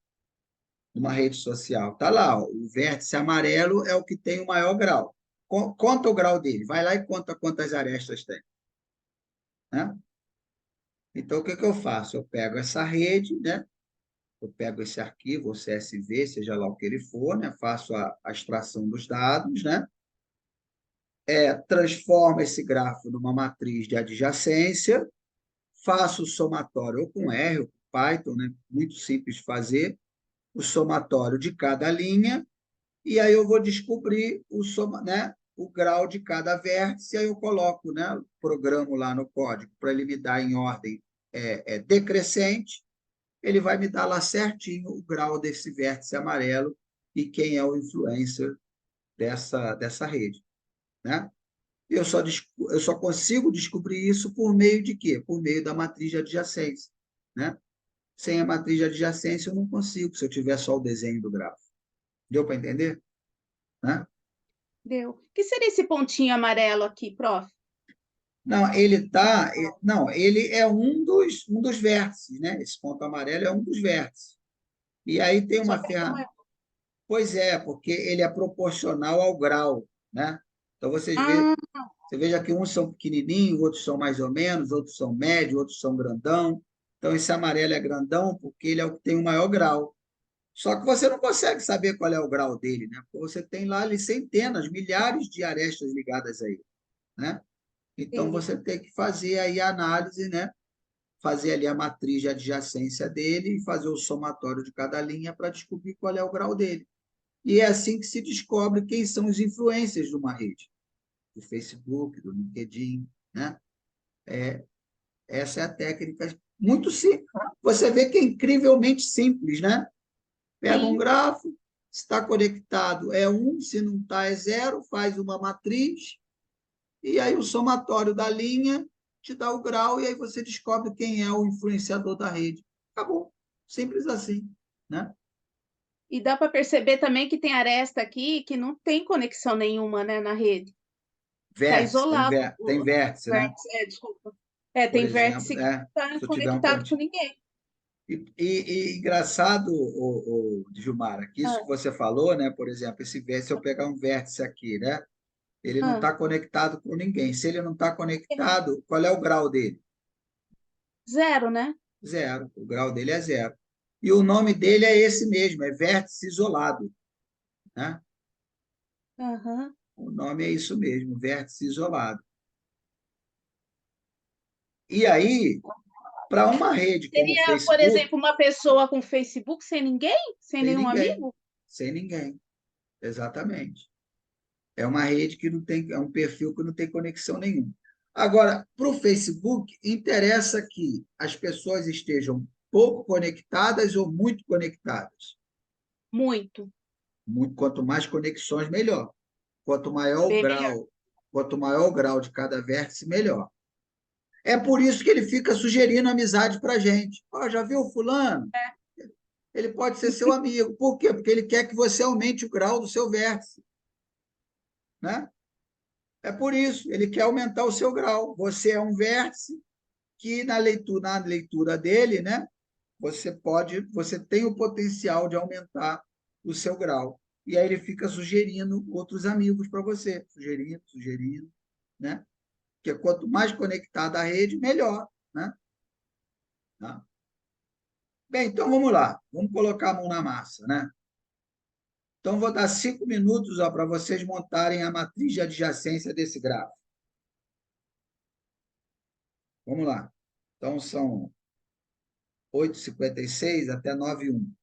A: Numa rede social, tá lá, ó, o vértice amarelo é o que tem o maior grau. Conta o grau dele, vai lá e conta quantas arestas tem. Né? Então, o que eu faço? Eu pego essa rede, né? Eu pego esse arquivo, o CSV, seja lá o que ele for, né? Faço a extração dos dados, né? Transformo esse grafo numa matriz de adjacência, faço o somatório ou com R ou com Python, né? Muito simples de fazer, o somatório de cada linha, e aí eu vou descobrir o grau de cada vértice, aí eu coloco, né? Programo lá no código para ele me dar em ordem decrescente, ele vai me dar lá certinho o grau desse vértice amarelo e quem é o influencer dessa rede, né? Eu só consigo descobrir isso por meio de quê? Por meio da matriz de adjacência, né? Sem a matriz de adjacência eu não consigo, se eu tiver só o desenho do grafo. Deu para entender? Né?
C: deu. O que seria esse pontinho amarelo aqui, prof?
A: Não, ele é um dos vértices, né? Esse ponto amarelo é um dos vértices. E aí tem
C: Só
A: uma
C: que ele não
A: ferramenta.
C: é.
A: Pois é, porque ele é proporcional ao grau, né? Então,
C: Ah,
A: você veja que uns são pequenininhos, outros são mais ou menos, outros são médio, outros são grandão. Então, esse amarelo é grandão porque ele é o que tem o maior grau. Só que você não consegue saber qual é o grau dele, né? Porque você tem lá ali centenas, milhares de arestas ligadas a ele, né? Então,
C: entendi.
A: você tem que fazer aí a análise, né? Fazer ali a matriz de adjacência dele e fazer o somatório de cada linha para descobrir qual é o grau dele. E é assim que se descobre quem são os influencers de uma rede, do Facebook, do LinkedIn, né? Essa é a técnica muito simples. Você vê que é incrivelmente simples, né? Pega um
C: Sim.
A: grafo, está conectado é 1, se não está é 0, faz uma matriz, e aí o somatório da linha te dá o grau, e aí você descobre quem é o influenciador da rede. Acabou. Simples assim, né?
C: E dá para perceber também que tem aresta aqui que não tem conexão nenhuma, né, na rede. Está
A: Vértice,
C: isolado
A: tem
C: o
A: vértice, né?
C: vértice. Desculpa.
A: Por
C: Tem
A: exemplo,
C: vértice que não
A: se
C: está
A: eu tiver um
C: conectado com
A: pontinho.
C: ninguém.
A: E engraçado, Gilmar, que isso que
C: Ah,
A: você falou, né? Por exemplo, esse vértice, se eu pegar um vértice aqui, né? Ele não
C: ah.
A: está conectado com ninguém. Se ele não está conectado, qual é o grau dele?
C: Zero, né?
A: Zero. O grau dele é zero. E o nome dele é esse mesmo, é vértice isolado, né?
C: Aham.
A: O nome é isso mesmo, vértice isolado. E aí, para uma rede como o
C: Seria, por
A: Facebook,
C: exemplo, uma pessoa com Facebook sem ninguém? Sem
A: sem
C: nenhum
A: ninguém,
C: amigo?
A: sem ninguém. Exatamente. É uma rede que não tem, é um perfil que não tem conexão nenhuma. Agora, para o Facebook, interessa que as pessoas estejam pouco conectadas ou muito conectadas.
C: Muito.
A: Quanto mais conexões, melhor. Quanto maior o
C: Bem melhor.
A: grau, quanto maior o grau de cada vértice, melhor. É por isso que ele fica sugerindo amizade para a gente. Oh, já viu o fulano? Ele pode ser seu amigo. Por quê? Porque ele quer que você aumente o grau do seu vértice. Né? É por isso, ele quer aumentar o seu grau. Você é um vértice que na leitura dele, né, você tem o potencial de aumentar o seu grau. E aí ele fica sugerindo outros amigos para você, sugerindo, né? Porque quanto mais conectada a rede, melhor, né? Tá? Bem, então vamos lá, vamos colocar a mão na massa, né? Então, vou dar 5 minutos para vocês montarem a matriz de adjacência desse gráfico. Vamos lá. Então, são 8h56 até 9h01.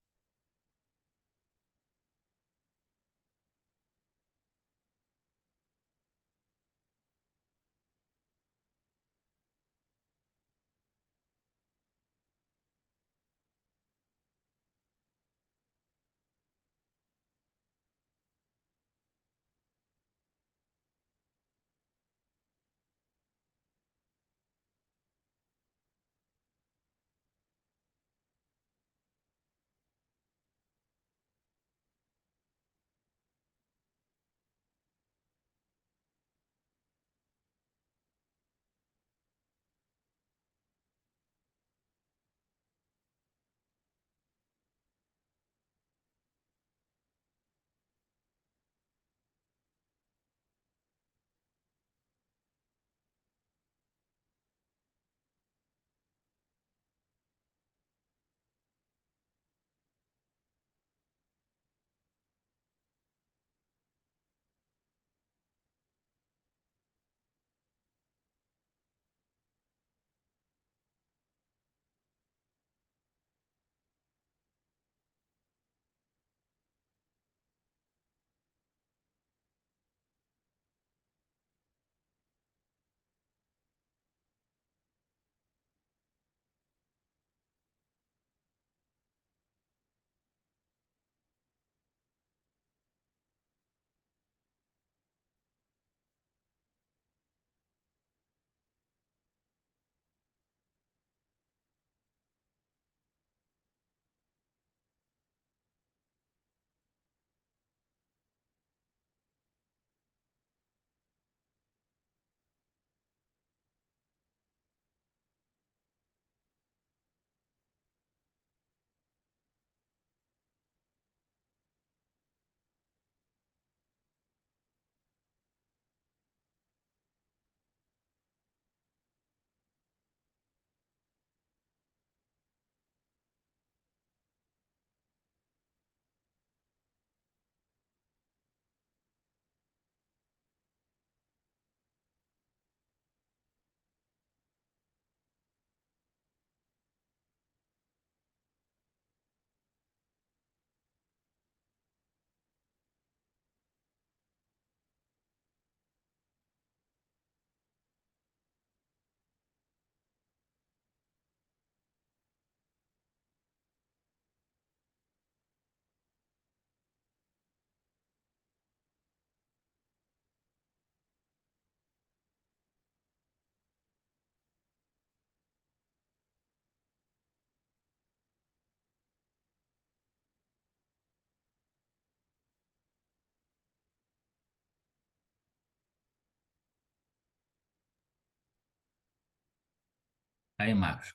B: Aí, Marcos,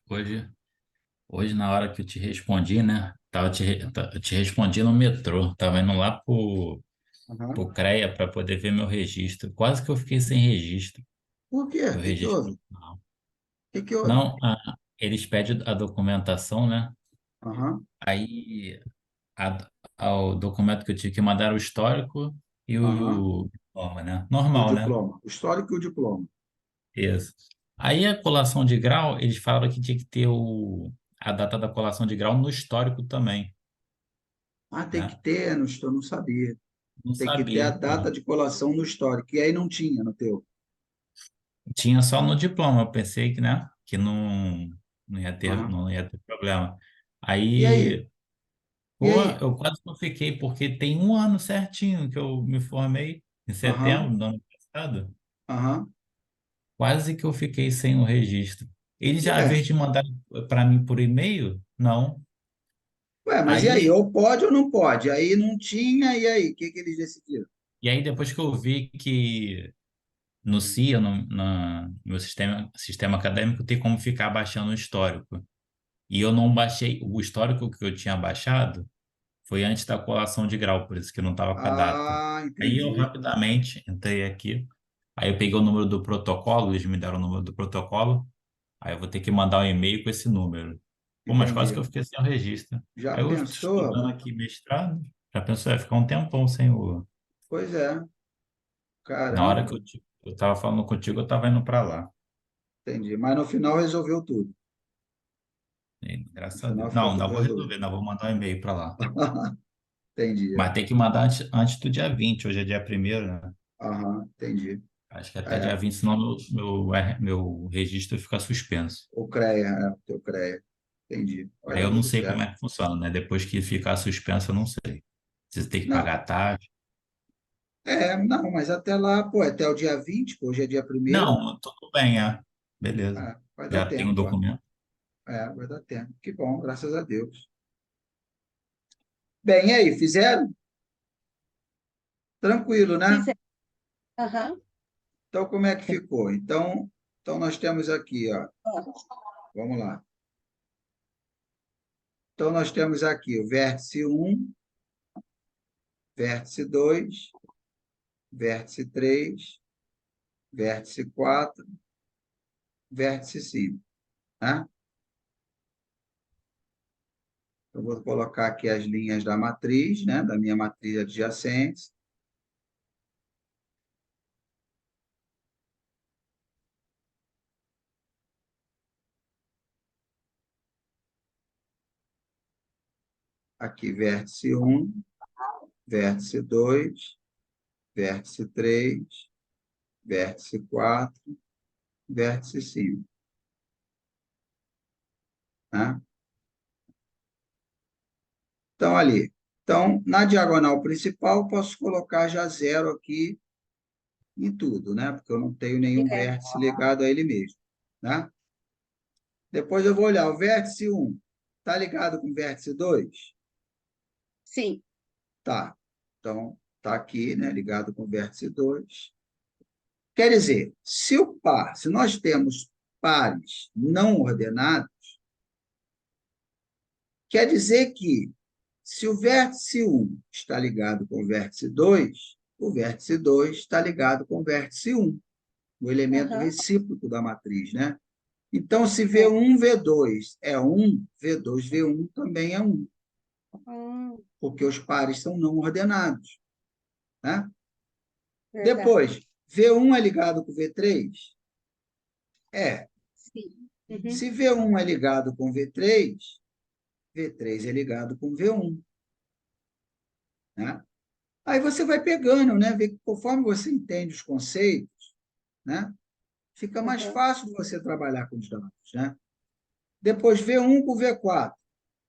B: hoje na hora que eu te respondi, né? Eu te respondi no metrô, tava indo lá
A: Aham.
B: pro CREA para poder ver meu registro. Quase que eu fiquei sem registro.
A: Por quê?
B: O
A: O que que
B: registro.
A: houve? O
B: Não,
A: que que houve?
B: não, eles pedem a documentação, né?
A: Aham,
B: Aí o documento que eu tive que mandar era o histórico e
A: aham.
B: o diploma, né?
A: E o
B: Normal, né?
A: diploma? O histórico e o diploma.
B: Isso. Aí a colação de grau, eles falaram que tinha que ter a data da colação de grau no histórico também,
A: Ah, tem que
B: né?
A: ter, não sabia.
B: Não
A: Tem que ter a
B: sabia.
A: data de colação no histórico. E aí não tinha no teu.
B: Tinha só no diploma, eu pensei que, né, que
A: Aham.
B: não ia ter problema.
A: E aí?
B: Aí,
A: E
B: pô,
A: aí?
B: eu quase não fiquei, porque tem um ano certinho que eu me formei, em
A: Aham,
B: setembro do ano passado,
A: aham.
B: quase que eu fiquei sem o registro. Eles já, ao
A: Ué,
B: invés de mandar para mim por e-mail, não.
A: mas e aí?
B: Aí,
A: Ou pode ou não pode? Aí não tinha, e aí? O que que eles decidiram?
B: e aí depois que eu vi que no CIA, no meu sistema acadêmico, tem como ficar baixando o histórico. E eu não baixei, o histórico que eu tinha baixado foi antes da colação de grau, por isso que não estava com a data.
A: Ah,
B: Aí eu
A: entendi.
B: rapidamente entrei aqui, aí eu peguei o número do protocolo, eles me deram o número do protocolo, aí eu vou ter que mandar um e-mail com esse número. Pô, mas quase que
A: Entendi.
B: eu fiquei sem o registro.
A: Já
B: Aí eu estou
A: pensou?
B: estudando aqui mestrado, Já pensou, ia ficar um tempão sem o.
A: Pois é,
B: Na hora que
A: caramba,
B: eu tava falando contigo, eu tava indo para lá.
A: entendi. Mas no final resolveu tudo.
B: E,
A: No
B: graças a
A: final
B: Deus.
A: ficou
B: Não,
A: tudo
B: ainda vou
A: resolvido.
B: resolver, ainda vou mandar um e-mail para lá.
A: Entendi,
B: Mas
A: é.
B: tem que mandar antes do dia 20. Hoje é dia 1º, né?
A: Aham, entendi.
B: Acho que até dia
A: É,
B: 20, senão meu registro fica suspenso.
A: o CREA, teu CREA. Entendi. Vai
B: Aí
A: dar
B: eu não
A: tudo
B: sei como
A: certo.
B: é que funciona, né? Depois que ficar suspenso, eu não sei. Você tem que
A: Não,
B: pagar taxa.
A: não, mas até lá, pô, até o dia 20, pô, hoje é dia primeiro,
B: Não, tudo bem, é. Beleza.
A: vai dar
B: Já tenho o
A: tempo, ó.
B: documento.
A: Vai dar tempo. Que bom, graças a Deus. Bem, e aí, fizeram? Tranquilo, né?
C: Fizer. Aham.
A: Então, como é que ficou? Então nós temos aqui, ó,
C: Ó,
A: vamos lá. Então, nós temos aqui o vértice um, vértice 2, vértice 3, vértice 4, vértice 5, né? Eu vou colocar aqui as linhas da matriz, né? Da minha matriz adjacente. Aqui, vértice um, vértice 2, vértice 3, vértice 4, vértice 5, né? Então, ali. Então, na diagonal principal, posso colocar já zero aqui em tudo, né? Porque eu não tenho nenhum
C: direto.
A: vértice ligado a ele mesmo, né? Depois eu vou olhar o vértice um. Está ligado com o vértice 2?
C: Sim.
A: Tá. Então, está aqui, né? Ligado com o vértice 2. Quer dizer, se nós temos pares não ordenados, quer dizer que se o vértice um está ligado com o vértice 2, o vértice 2 está ligado com o vértice um, o elemento
C: Aham.
A: recíproco da matriz, né? Então, se
C: É.
A: V1, V2 é 1, V2, V1 também é 1,
C: Hum,
A: porque os pares são não ordenados, né?
C: verdade.
A: Depois, V1 é ligado com V3? É.
C: Sim. Uhum.
A: Se V1 é ligado com V3, V3 é ligado com V1, né? Aí você vai pegando, né? Vê que conforme você entende os conceitos, né? Fica mais
C: Aham.
A: fácil de você trabalhar com os dados, né? Depois, V1 com V4.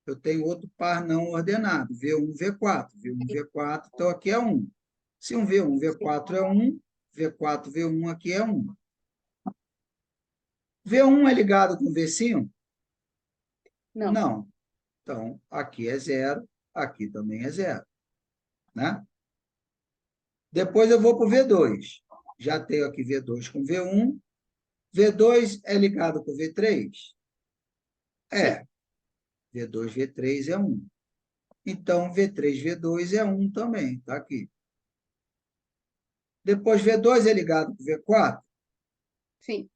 A: Eu tenho outro par não ordenado, V1, V4. V1, V4, então aqui é 1. Se um V1,
C: Sim.
A: V4 é 1, V4, V1 aqui é 1. V1 é ligado com V5?
C: Não.
A: Não. Então, aqui é 0, aqui também é 0, né? Depois eu vou para o V2. Já tenho aqui V2 com V1. V2 é ligado com V3?
C: Sim.
A: É. V2, V3 é 1. Então, V3, V2 é 1 também, está aqui. Depois, V2 é ligado com V4?
C: Sim.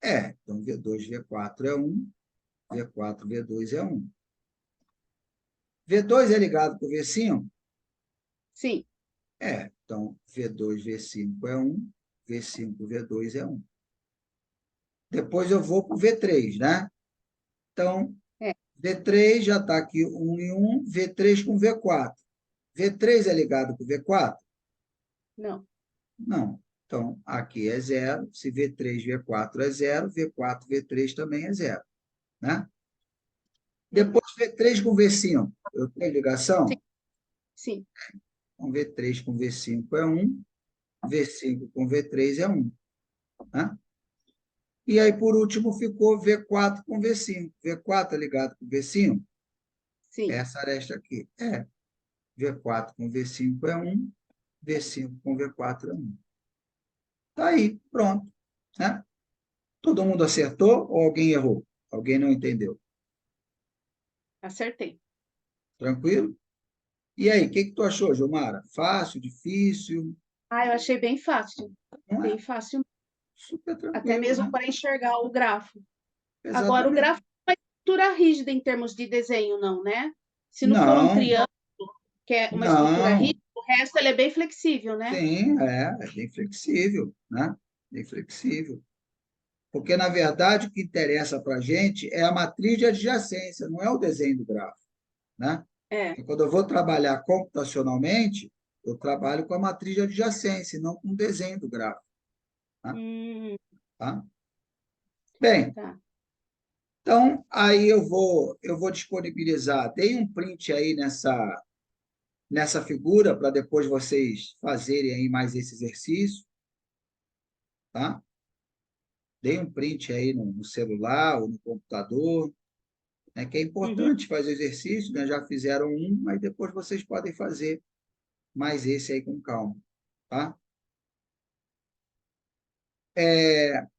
A: É. Então, V2, V4 é 1. V4, V2 é 1. V2 é ligado com V5?
C: Sim.
A: É. Então, V2, V5 é 1. V5, V2 é 1. Depois eu vou para o V3, né? Então,
C: É.
A: V3 já está aqui 1 e 1. V3 com V4. V3 é ligado com V4?
C: Não.
A: Não. Então, aqui é 0. Se V3, V4 é 0, V4, V3 também é 0, né?
C: Uhum.
A: Depois, V3 com V5. Eu tenho
C: Sim.
A: ligação?
C: Sim.
A: Então, V3 com V5 é 1. V5 com V3 é 1, né? E aí, por último, ficou V4 com V5. V4 é ligado com V5?
C: Sim.
A: Essa aresta aqui. É. V4 com V5 é 1. V5 com V4 é 1. Está aí, pronto, né? Todo mundo acertou ou alguém errou? Alguém não entendeu?
C: Acertei.
A: Tranquilo? E aí, o que tu achou, Gilmara? Fácil, difícil?
C: Ah, eu achei bem fácil.
A: Não é?
C: Bem fácil.
A: Super
C: Até
A: tranquilo,
C: mesmo
A: né?
C: para enxergar o grafo. Agora, o
A: Exatamente.
C: grafo não é uma estrutura rígida em termos de desenho, não, né? Se não for um
A: Não,
C: triângulo, que é uma estrutura
A: Não,
C: rígida, o resto ele é bem flexível, né?
A: sim, é bem flexível, né? Bem flexível. Porque, na verdade, o que interessa para a gente é a matriz de adjacência, não é o desenho do gráfico, né?
C: É.
A: E quando eu vou trabalhar computacionalmente, eu trabalho com a matriz de adjacência, não com o desenho do gráfico, tá?
C: Hum,
A: Tá? Bem,
C: tá.
A: então aí eu vou disponibilizar, dei um print aí nessa figura para depois vocês fazerem aí mais esse exercício, tá? Dei um print aí no celular ou no computador, né, que é
C: Uhum.
A: importante fazer exercício, né? Já fizeram um, mas depois vocês podem fazer mais esse aí com calma, tá?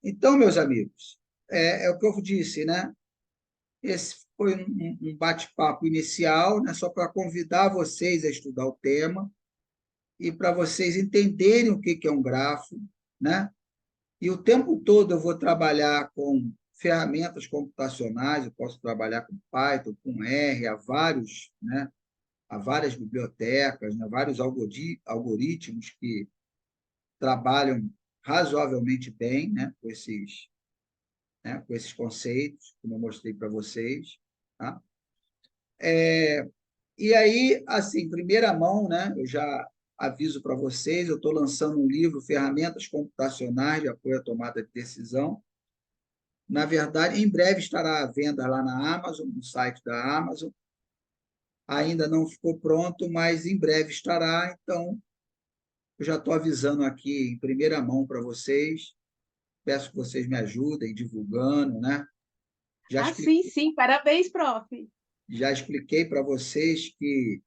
A: Então, meus amigos, é o que eu disse, né? Esse foi um bate-papo inicial, né? Só para convidar vocês a estudar o tema e para vocês entenderem o que é um grafo, né? E o tempo todo eu vou trabalhar com ferramentas computacionais, eu posso trabalhar com Python, com R, né? Há várias bibliotecas, né? Vários algoritmos que trabalham razoavelmente bem, né? Com esses conceitos, como eu mostrei para vocês. Tá? E aí, assim, em primeira mão, né? Eu já aviso para vocês, eu estou lançando um livro, Ferramentas Computacionais de Apoio à Tomada de Decisão. Na verdade, em breve estará à venda lá na Amazon, no site da Amazon. Ainda não ficou pronto, mas em breve estará. Então, eu já estou avisando aqui em primeira mão para vocês. Peço que vocês me ajudem divulgando, né? Já
C: Ah, sim,
A: expliquei,
C: sim. Parabéns, prof.
A: já expliquei para vocês que,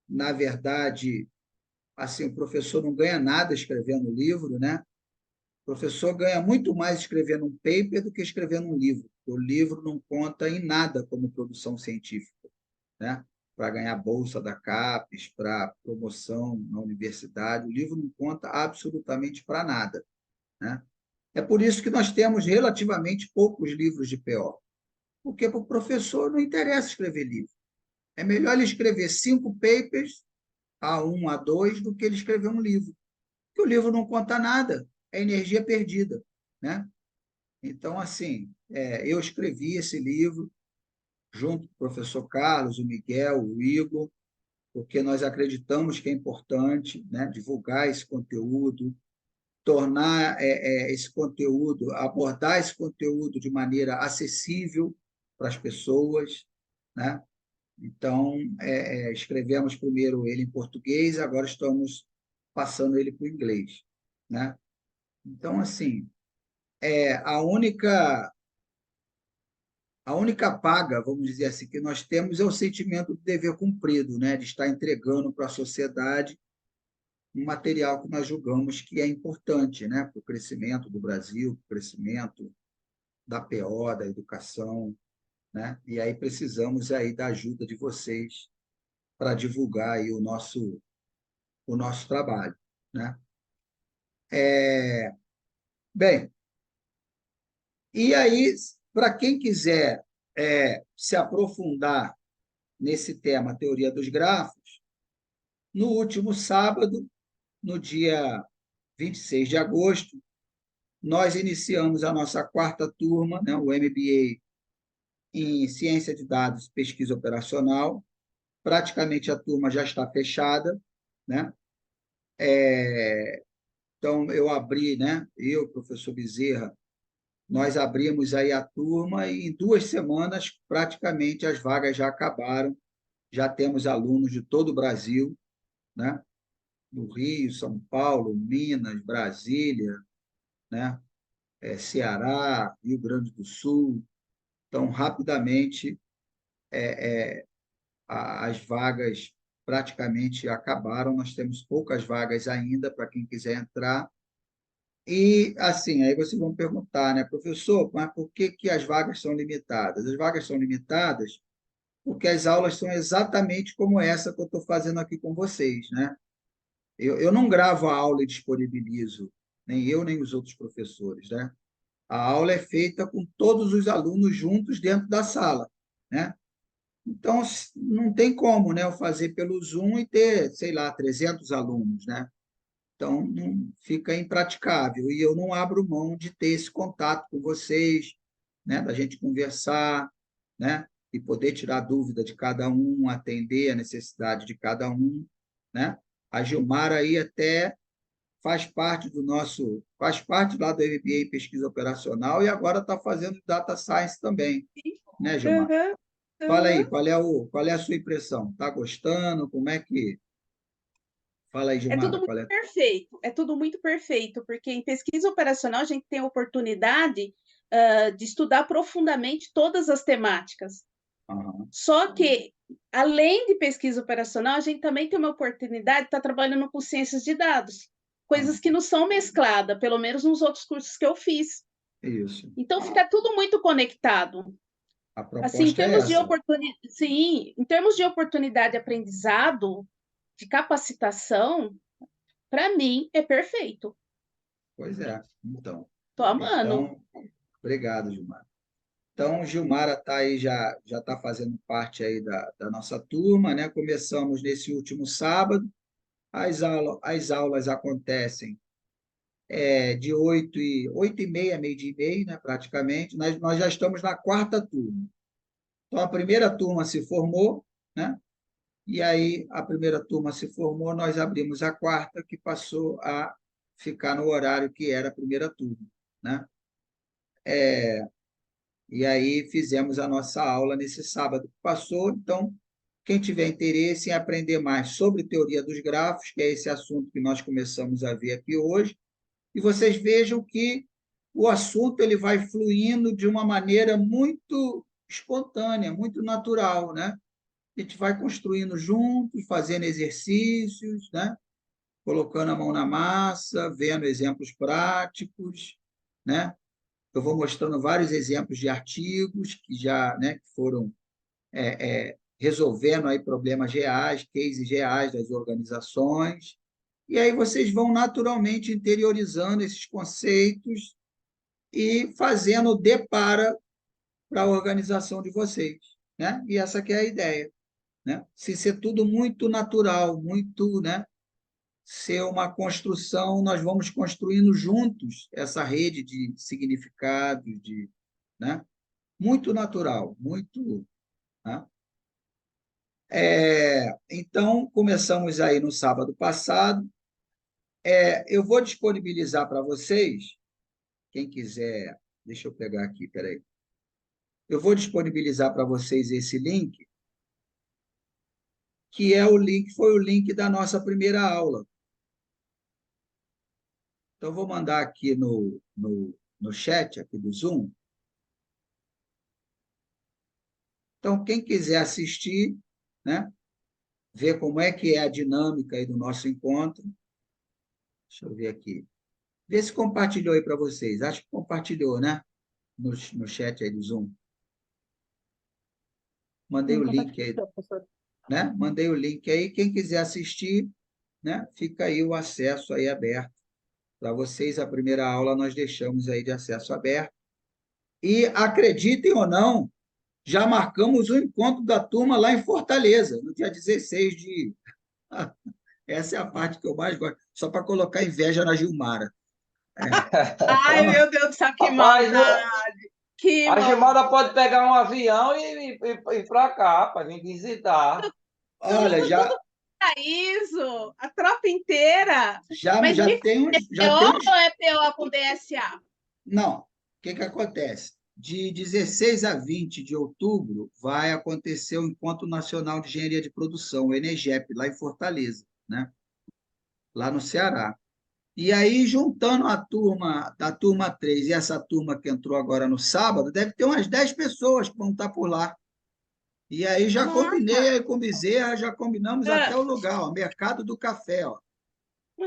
A: na verdade, assim, o professor não ganha nada escrevendo livro, né? O professor ganha muito mais escrevendo um paper do que escrevendo um livro. O livro não conta em nada como produção científica, né? Para ganhar bolsa da CAPES, para promoção na universidade, o livro não conta absolutamente para nada, né? É por isso que nós temos relativamente poucos livros de PO, porque para o professor não interessa escrever livro. É melhor ele escrever 5 papers, A1, A2, do que ele escrever um livro, porque o livro não conta nada, é energia perdida, né? Então, assim, eu escrevi esse livro junto com o professor Carlos, o Miguel, o Igor, porque nós acreditamos que é importante, né, divulgar esse conteúdo, tornar esse conteúdo, abordar esse conteúdo de maneira acessível para as pessoas, né? Então, escrevemos primeiro ele em português, agora estamos passando ele para o inglês, né? Então, assim, a única paga, vamos dizer assim, que nós temos é o sentimento de dever cumprido, né? De estar entregando para a sociedade um material que nós julgamos que é importante, né? Para o crescimento do Brasil, para o crescimento da PO, da educação, né? E aí precisamos aí da ajuda de vocês para divulgar aí o nosso trabalho, né? Bem, e aí, para quem quiser se aprofundar nesse tema, teoria dos grafos, no último sábado, no dia 26 de agosto, nós iniciamos a nossa quarta turma, né, o MBA em Ciência de Dados e Pesquisa Operacional. Praticamente a turma já está fechada, né? Então, eu abri, né? Eu, professor Bezerra, nós abrimos aí a turma e em 2 semanas, praticamente, as vagas já acabaram. Já temos alunos de todo o Brasil, né? Do Rio, São Paulo, Minas, Brasília, né? Ceará, Rio Grande do Sul. Então, rapidamente, as vagas praticamente acabaram. Nós temos poucas vagas ainda para quem quiser entrar. E, assim, aí vocês vão perguntar, né, professor, mas por que que as vagas são limitadas? As vagas são limitadas porque as aulas são exatamente como essa que eu estou fazendo aqui com vocês, né? Eu não gravo a aula e disponibilizo, nem eu, nem os outros professores, né? A aula é feita com todos os alunos juntos dentro da sala, né? Então, não tem como, né, eu fazer pelo Zoom e ter, sei lá, 300 alunos, né? Então, não, fica impraticável. E eu não abro mão de ter esse contato com vocês, né, da gente conversar, né, e poder tirar dúvida de cada um, atender a necessidade de cada um, né? A Gilmar aí até faz parte lá do MBA Pesquisa Operacional e agora está fazendo Data Science também, né, Gilmar?
C: Uhum,
A: Fala aí,
C: uhum.
A: qual é a sua impressão? Está gostando? Como é que... Fala aí,
C: É tudo
A: Gilmara,
C: muito
A: qual é?
C: perfeito, é tudo muito perfeito, porque em pesquisa operacional a gente tem a oportunidade de estudar profundamente todas as temáticas.
A: Aham,
C: Só que, além de pesquisa operacional, a gente também tem uma oportunidade de estar trabalhando com ciências de dados, coisas que
A: aham,
C: não são mescladas, pelo menos nos outros cursos que eu fiz.
A: isso.
C: Então, fica tudo muito conectado.
A: A
C: Assim,
A: proposta é essa.
C: sim, em termos de oportunidade de aprendizado, de capacitação, para mim é perfeito.
A: Pois é. Então,
C: Tô amando.
A: então, obrigado, Gilmar. Então, Gilmara está aí, já está fazendo parte aí da nossa turma, né? Começamos nesse último sábado. As aulas acontecem de 8h30, meio-dia e meio, né? Praticamente. Nós já estamos na quarta turma. Então, a primeira turma se formou, né? E aí a primeira turma se formou, nós abrimos a quarta, que passou a ficar no horário que era a primeira turma, né? E aí fizemos a nossa aula nesse sábado que passou. Então, quem tiver interesse em aprender mais sobre teoria dos grafos, que é esse assunto que nós começamos a ver aqui hoje, e vocês vejam que o assunto ele vai fluindo de uma maneira muito espontânea, muito natural, né? A gente vai construindo juntos, fazendo exercícios, né? Colocando a mão na massa, vendo exemplos práticos, né? Eu vou mostrando vários exemplos de artigos que já, né, que foram resolvendo aí problemas reais, cases reais das organizações. E aí vocês vão naturalmente interiorizando esses conceitos e fazendo para a organização de vocês, né? E essa que é a ideia, né? Se ser tudo muito natural, muito, né? Ser uma construção, nós vamos construindo juntos essa rede de significados, né? Muito natural, muito. Né? Então, começamos aí no sábado passado. Eu vou disponibilizar para vocês, quem quiser, deixa eu pegar aqui, peraí. Eu vou disponibilizar para vocês esse link, que foi o link da nossa primeira aula. Então, vou mandar aqui no chat aqui do Zoom. Então, quem quiser assistir, né, ver como é que é a dinâmica aí do nosso encontro, deixa eu ver aqui. Vê se compartilhou aí para vocês. Acho que compartilhou, né? No chat aí do Zoom. Mandei
C: Sim,
A: o link aí,
C: compartilhou, professor.
A: né? Mandei o link aí. Quem quiser assistir, né? Fica aí o acesso aí aberto. Para vocês, a primeira aula nós deixamos aí de acesso aberto. E acreditem ou não, já marcamos o encontro da turma lá em Fortaleza, no dia 16 de... Essa é a parte que eu mais gosto, só para colocar inveja na Gilmara.
C: Ai,
A: Então,
C: meu Deus do céu, que
D: Rapaz,
C: maldade! Que
D: a
C: maldade!
D: Gilmara pode pegar um avião e ir para cá, para vir visitar.
A: olha,
C: Tudo para isso! A tropa inteira!
A: já,
C: Mas
A: já
C: me
A: tem uns,
C: é
A: já tem
C: PO
A: uns...
C: ou é PO com DSA?
A: Não, o que acontece? De 16 a 20 de outubro vai acontecer o Encontro Nacional de Engenharia de Produção, o ENEGEP, lá em Fortaleza, né? Lá no Ceará. E aí, juntando a turma da turma 3 e essa turma que entrou agora no sábado, deve ter umas 10 pessoas que vão estar por lá. E aí já
C: Nossa!
A: combinei aí com o Bezerra, já combinamos até
C: Ah,
A: o lugar, ó, Mercado do Café. Ó.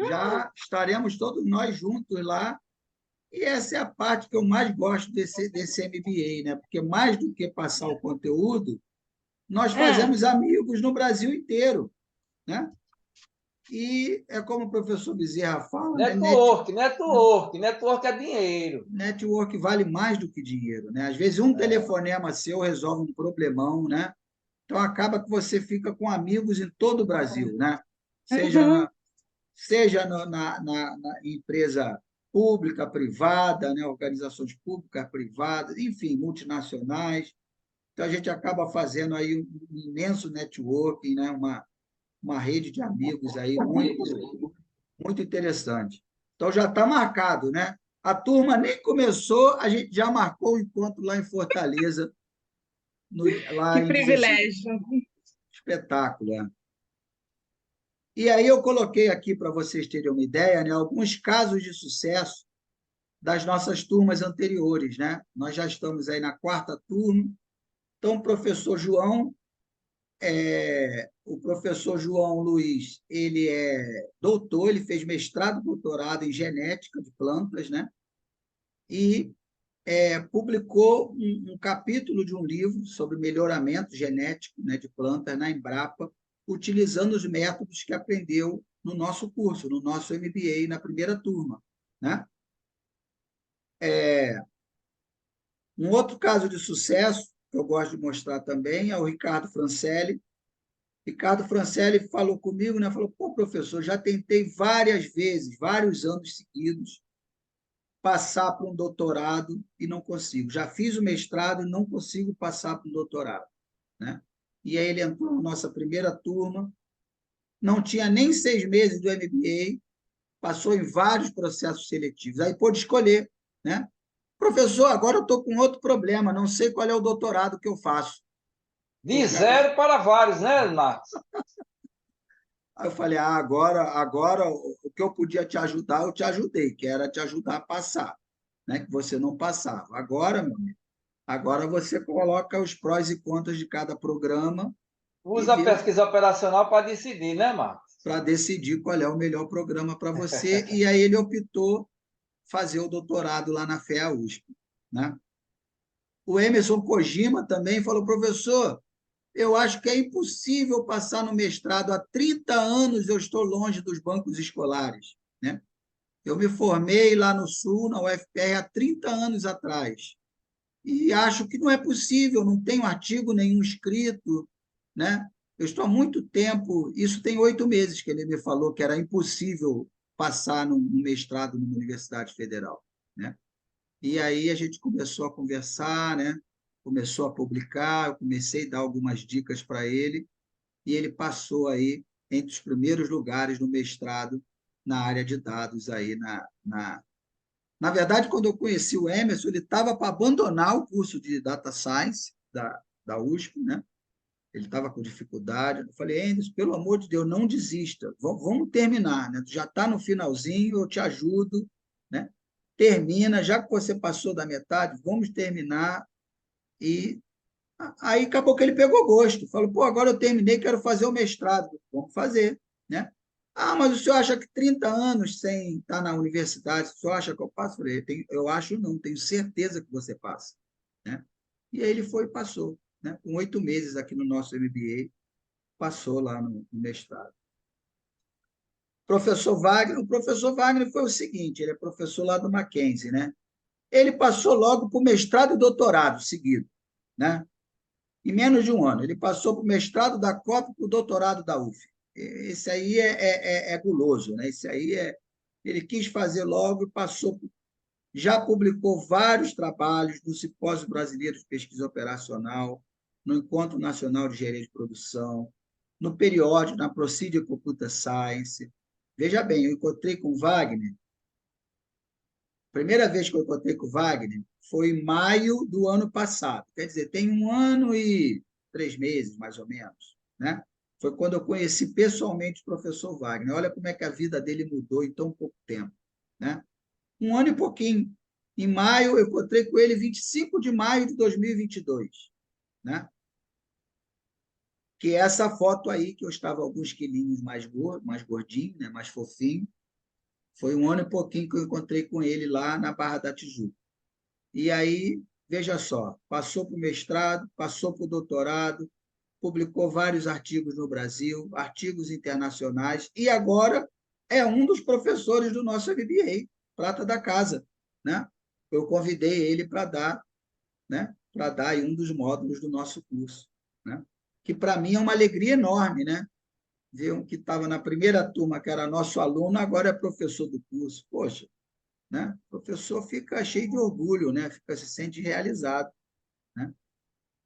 A: Já estaremos todos nós juntos lá. E essa é a parte que eu mais gosto desse MBA, né? Porque mais do que passar o conteúdo, nós
C: ah,
A: fazemos amigos no Brasil inteiro, né? E é como o professor Bezerra fala, né?
D: Network é dinheiro.
A: Network vale mais do que dinheiro, né? Às vezes um
D: É.
A: telefonema seu resolve um problemão, né? Então, acaba que você fica com amigos em todo o Brasil, né? Seja
C: Uhum.
A: na empresa pública, privada, né? Organizações públicas, privadas, enfim, multinacionais. Então, a gente acaba fazendo aí um imenso networking, né? Uma rede de amigos aí muito interessante. Então, já está marcado, né? A turma nem começou, a gente já marcou o encontro lá em Fortaleza, lá
C: Que
A: em 16.
C: privilégio.
A: Espetáculo, é. E aí eu coloquei aqui para vocês terem uma ideia, né, alguns casos de sucesso das nossas turmas anteriores, né? Nós já estamos aí na 4ª turma. Então, o professor João Luiz, ele é doutor, ele fez mestrado, doutorado em genética de plantas, né? E publicou um capítulo de um livro sobre melhoramento genético, né, de plantas na Embrapa, utilizando os métodos que aprendeu no nosso curso, no nosso MBA, na primeira turma, né? Um outro caso de sucesso que eu gosto de mostrar também é o Ricardo Francelli. Ricardo Francelli falou comigo, né? Falou: pô, professor, já tentei várias vezes, vários anos seguidos, passar para um doutorado e não consigo. Já fiz o mestrado e não consigo passar para um doutorado, né? E aí ele entrou na nossa primeira turma, não tinha nem 6 meses do MBA, passou em vários processos seletivos. Aí pôde escolher, né? Professor, agora eu estou com outro problema, não sei qual é o doutorado que eu faço.
D: De 0 para vários, né, Marcos?
A: Aí eu falei, agora o que eu podia te ajudar, eu te ajudei, que era te ajudar a passar, né? Que você não passava. Agora, meu amigo, agora você coloca os prós e contras de cada programa e
D: Usa a
A: vê
D: pesquisa operacional para decidir, né, Marcos?
A: para decidir qual é o melhor programa para você. E aí ele optou fazer o doutorado lá na FEA USP, né? O Emerson Kojima também falou, professor, eu acho que é impossível passar no mestrado. Há 30 anos eu estou longe dos bancos escolares, né? Eu me formei lá no Sul, na UFPR, há 30 anos atrás. E acho que não é possível, não tenho artigo nenhum escrito, né? Eu estou há muito tempo, isso tem 8 meses que ele me falou que era impossível passar num mestrado numa universidade federal, né? E aí a gente começou a conversar, né? Começou a publicar, eu comecei a dar algumas dicas para ele, e ele passou aí entre os primeiros lugares no mestrado na área de dados aí na verdade, quando eu conheci o Emerson, ele estava para abandonar o curso de Data Science da USP, né? Ele estava com dificuldade. Eu falei, Emerson, pelo amor de Deus, não desista. Vamos terminar, né? Tu já está no finalzinho, eu te ajudo, né? Termina, já que você passou da metade, vamos terminar. E aí acabou que ele pegou gosto. Falou, pô, agora eu terminei, quero fazer o mestrado. Vamos fazer, né? Ah, mas o senhor acha que 30 anos sem estar na universidade, o senhor acha que eu passo? Eu falei, eu acho não, tenho certeza que você passa, né? E aí ele foi e passou, né? Com 8 meses aqui no nosso MBA, passou lá no mestrado. O professor Wagner foi o seguinte, ele é professor lá do Mackenzie, né? Ele passou logo para o mestrado e doutorado seguido, né? Em menos de um ano. Ele passou para o mestrado da COP para o doutorado da UF. Esse aí é guloso, né? Esse aí ele quis fazer logo e passou. Já publicou vários trabalhos no Simpósio Brasileiro de Pesquisa Operacional, no Encontro Nacional de Engenharia de Produção, no periódico, na Procedure Computer Science. Veja bem, eu encontrei com o Wagner. A primeira vez que eu encontrei com o Wagner foi em maio do ano passado. Quer dizer, tem 1 ano e 3 meses, mais ou menos, né? Foi quando eu conheci pessoalmente o professor Wagner. Olha como é que a vida dele mudou em tão pouco tempo, né? 1 ano e pouquinho. Em maio, eu encontrei com ele 25 de maio de 2022, né? Que é essa foto aí, que eu estava alguns quilinhos mais gordinho, né? Mais fofinho. Foi 1 ano e pouquinho que eu encontrei com ele lá na Barra da Tijuca. E aí, veja só, passou para o mestrado, passou para o doutorado, publicou vários artigos no Brasil, artigos internacionais, e agora é um dos professores do nosso MBA, prata da casa, né? Eu convidei ele para dar, né? Para dar aí um dos módulos do nosso curso, né? que para mim é uma alegria enorme, né? Ver um que estava na primeira turma, que era nosso aluno, agora é professor do curso. Poxa, né? O professor fica cheio de orgulho, né? Se sente realizado, né?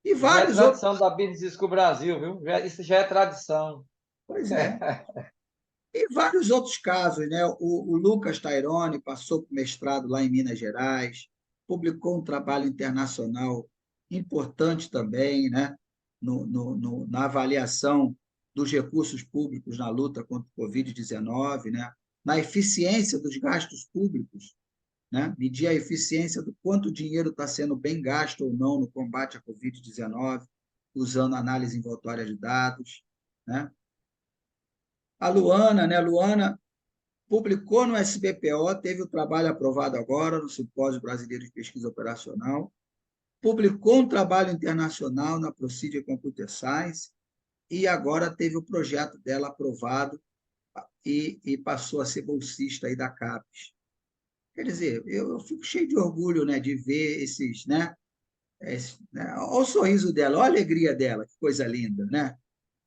A: E
D: Já é
A: vários outros.
D: tradição da Business School Brasil, viu? Isso já é tradição.
A: Pois é. E vários outros casos, né? O Lucas Taironi passou por mestrado lá em Minas Gerais, publicou um trabalho internacional importante também, né? Na avaliação dos recursos públicos na luta contra o Covid-19, né? Na eficiência dos gastos públicos, né? Medir a eficiência do quanto o dinheiro está sendo bem gasto ou não no combate à Covid-19, usando análise envoltória de dados, né? A Luana, né? A Luana publicou no SBPO, teve o trabalho aprovado agora no Simpósio Brasileiro de Pesquisa Operacional, publicou um trabalho internacional na Procedure Computer Science e agora teve o projeto dela aprovado e passou a ser bolsista aí da CAPES. Quer dizer, eu fico cheio de orgulho, né, de ver esses, né, olha o sorriso dela, olha a alegria dela, que coisa linda, né?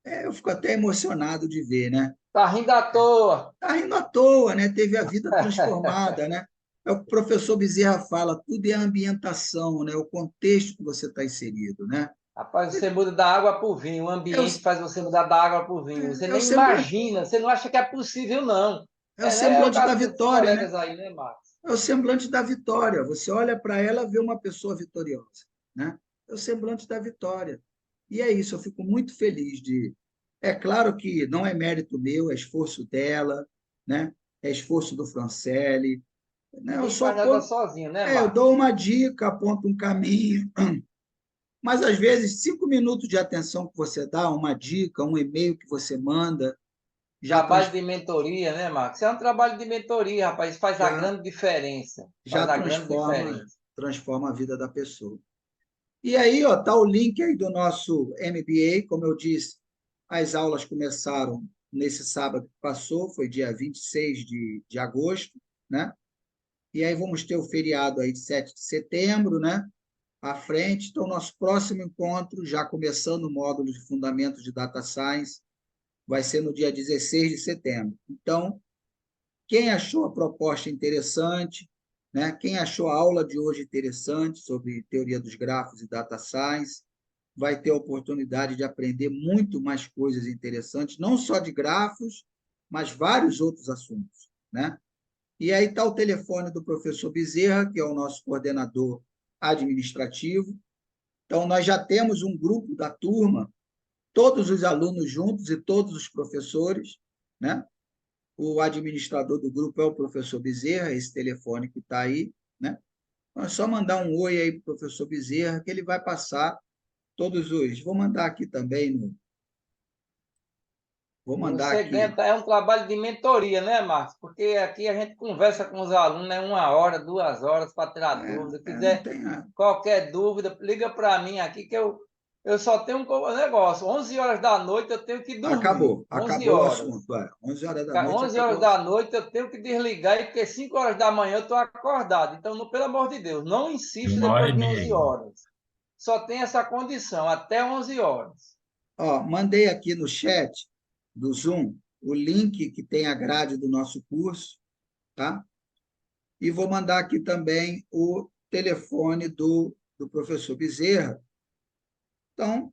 A: Eu fico até emocionado de ver, né?
D: Tá rindo à toa.
A: Está rindo à toa, né? Teve a vida transformada, né? É o que o professor Bezerra fala, tudo é a ambientação, né? O contexto que você está inserido, né?
D: Rapaz, você muda da água para o vinho. O
A: É o,
D: ambiente faz você mudar da água para o vinho. Você
A: é o
D: nem
A: semblante,
D: imagina, você não acha que é possível, não.
A: é o
D: É o
A: semblante da
D: caso desses
A: vitória, né?
D: colegas aí, né, Marcos?
A: É o semblante da vitória. Você olha para ela, vê uma pessoa vitoriosa, né? É o semblante da vitória. E é isso, eu fico muito feliz de. É claro que não é mérito meu, é esforço dela, né? É esforço do Franciele, né? Eu
D: Ninguém
A: só
D: faz nada
A: tô,
D: sozinho, né,
A: eu dou
D: Marcos?
A: uma dica, aponto um caminho, mas às vezes 5 minutos de atenção que você dá, uma dica, um e-mail que você manda, já,
D: Trabalho de mentoria, né, Marcos? É um trabalho de mentoria, rapaz. Isso faz a
A: já,
D: grande diferença.
A: já
D: Faz a grande
A: transforma,
D: diferença.
A: transforma a vida da pessoa. E aí, ó, tá o link aí do nosso MBA, como eu disse, as aulas começaram nesse sábado que passou, foi dia 26 de agosto, né? E aí vamos ter o feriado aí de 7 de setembro, né? À frente. Então, nosso próximo encontro, já começando o módulo de Fundamentos de Data Science, vai ser no dia 16 de setembro. Então, quem achou a proposta interessante, né? Quem achou a aula de hoje interessante sobre teoria dos grafos e data science, vai ter a oportunidade de aprender muito mais coisas interessantes, não só de grafos, mas vários outros assuntos, né? E aí está o telefone do professor Bezerra, que é o nosso coordenador administrativo. Então, nós já temos um grupo da turma, todos os alunos juntos e todos os professores, né? O administrador do grupo é o professor Bezerra, esse telefone que está aí, né? Então, é só mandar um oi aí para o professor Bezerra, que ele vai passar todos os. Vou mandar aqui também, vou
D: E
A: mandar
D: você ganha,
A: aqui.
D: é um trabalho de mentoria, né, Marcos? Porque aqui a gente conversa com os alunos, né, 1 hora, 2 horas para tirar dúvida. Se
A: Não
D: quiser
A: tem nada.
D: qualquer dúvida, liga para mim aqui que eu só tenho um negócio. 11 horas da noite eu tenho que dormir.
A: Acabou,
D: 11
A: acabou o
D: horas.
A: assunto. 11 horas da noite
D: 11
A: acabou
D: horas
A: o
D: da
A: assunto.
D: noite eu tenho que desligar, porque 5 horas da manhã eu estou acordado. Então, pelo amor de Deus, não
B: De
D: insista
B: uma hora
D: depois
B: e
D: de
B: meia
D: 11
B: ainda.
D: horas. Só tem essa condição, até 11 horas.
A: Ó, mandei aqui no chat do Zoom o link que tem a grade do nosso curso, tá? E vou mandar aqui também o telefone do professor Bezerra. Então,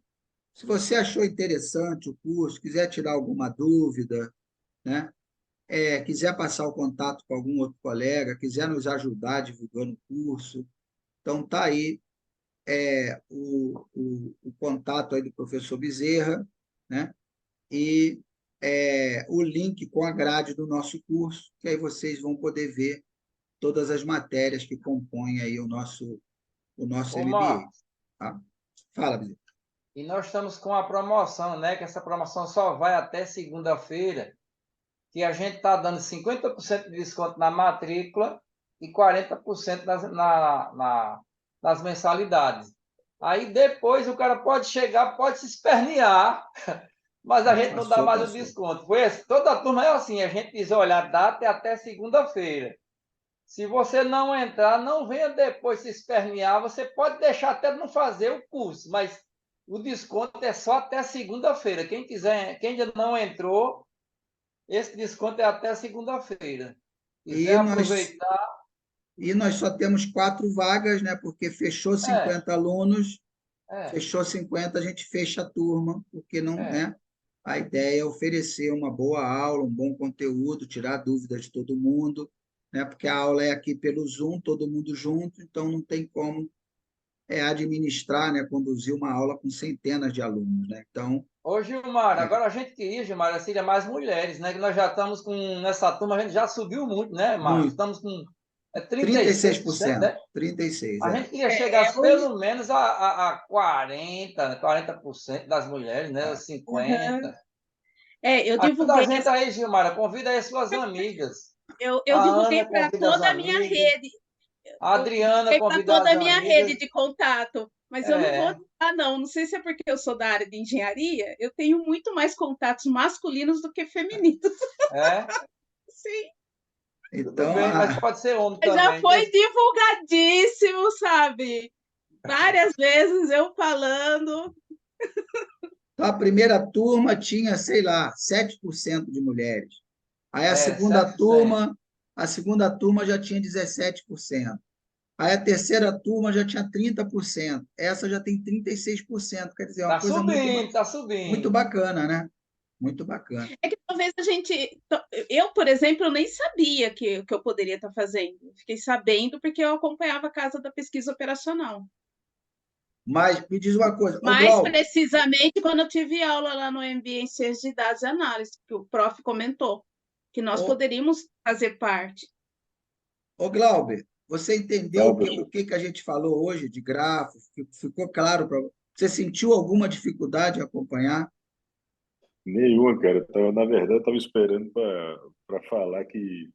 A: se você achou interessante o curso, quiser tirar alguma dúvida, né? Quiser passar o contato com algum outro colega, quiser nos ajudar divulgando o curso, então tá aí o contato aí do professor Bezerra, né? E o link com a grade do nosso curso, que aí vocês vão poder ver todas as matérias que compõem aí o nosso
D: Ô,
A: MBA.
D: Marcos,
A: Tá? Fala, Bezerra.
D: e nós estamos com a promoção, né? Que essa promoção só vai até segunda-feira, que a gente está dando 50% de desconto na matrícula e 40% nas mensalidades. Aí depois o cara pode chegar, pode se espernear, mas a gente não dá
A: Passou,
D: mais o
A: passou.
D: desconto. Toda a turma é assim, a gente diz, olha, a data é até segunda-feira. Se você não entrar, não venha depois se espernear. Você pode deixar até não fazer o curso, mas o desconto é só até segunda-feira. Quem quiser, quem ainda não entrou, esse desconto é até segunda-feira.
A: E
D: Quiser
A: nós,
D: aproveitar,
A: e nós só temos 4 vagas, né? Porque fechou
D: é,
A: 50 alunos,
D: é,
A: fechou 50, a gente fecha a turma, porque não,
D: é.
A: né? A ideia é oferecer uma boa aula, um bom conteúdo, tirar dúvidas de todo mundo, né? Porque a aula é aqui pelo Zoom, todo mundo junto, então não tem como administrar, né? Conduzir uma aula com centenas de alunos, né? Então,
D: Ô, Gilmar,
A: é,
D: agora a gente queria, Gilmar, seria mais mulheres, né? Que nós já estamos com, nessa turma, a gente já subiu muito, né, Marcos?
A: muito,
D: Estamos com 36%,
A: 36%,
D: né?
A: 36,
D: A
A: é.
D: gente queria
C: É,
D: chegar pelo menos a 40% das mulheres, né?
A: É.
C: aham.
D: 50%.
C: Eu
D: Ajuda a
C: divulguei,
D: gente aí, Gilmar. Convida aí suas amigas.
C: eu
D: A
C: divulguei
D: Ana
C: para
D: convida as
C: toda a minha
D: amigas.
C: rede,
D: A
C: eu
D: Adriana
C: divulguei para
D: convida
C: toda
D: as
C: a minha rede
D: amigas.
C: de contato, mas eu não vou,
D: É,
C: não, não sei se é porque eu sou da área de engenharia, eu tenho muito mais contatos masculinos do que femininos.
D: é.
C: Sim,
D: Tudo
A: Então,
D: bem, mas pode ser homem
C: mas já
D: também.
C: foi divulgadíssimo, sabe? Várias vezes eu falando.
A: a primeira turma tinha, sei lá, 7% de mulheres. Aí
D: É, 7%.
A: a segunda turma já tinha 17%. Aí a terceira turma já tinha 30%. Essa já tem 36%. Quer dizer, é uma
D: Tá
A: coisa
D: subindo, tá
A: muito
D: subindo.
A: bacana, né? Muito bacana.
C: É que talvez a gente. Eu, por exemplo, eu nem sabia que eu poderia estar fazendo. Fiquei sabendo porque eu acompanhava a Casa da Pesquisa Operacional.
A: Mas me diz uma coisa, ô
C: Mais
A: Glauber,
C: precisamente quando eu tive aula lá no MBA em Ciências de Dados e Análise, que o prof comentou que nós
A: ô,
C: poderíamos fazer parte.
A: ô Glauber, você entendeu
E: Fala,
A: o que a gente falou hoje de grafo? Ficou claro para você? Você sentiu alguma dificuldade em acompanhar?
E: nenhuma, cara. Na verdade, eu estava esperando para falar que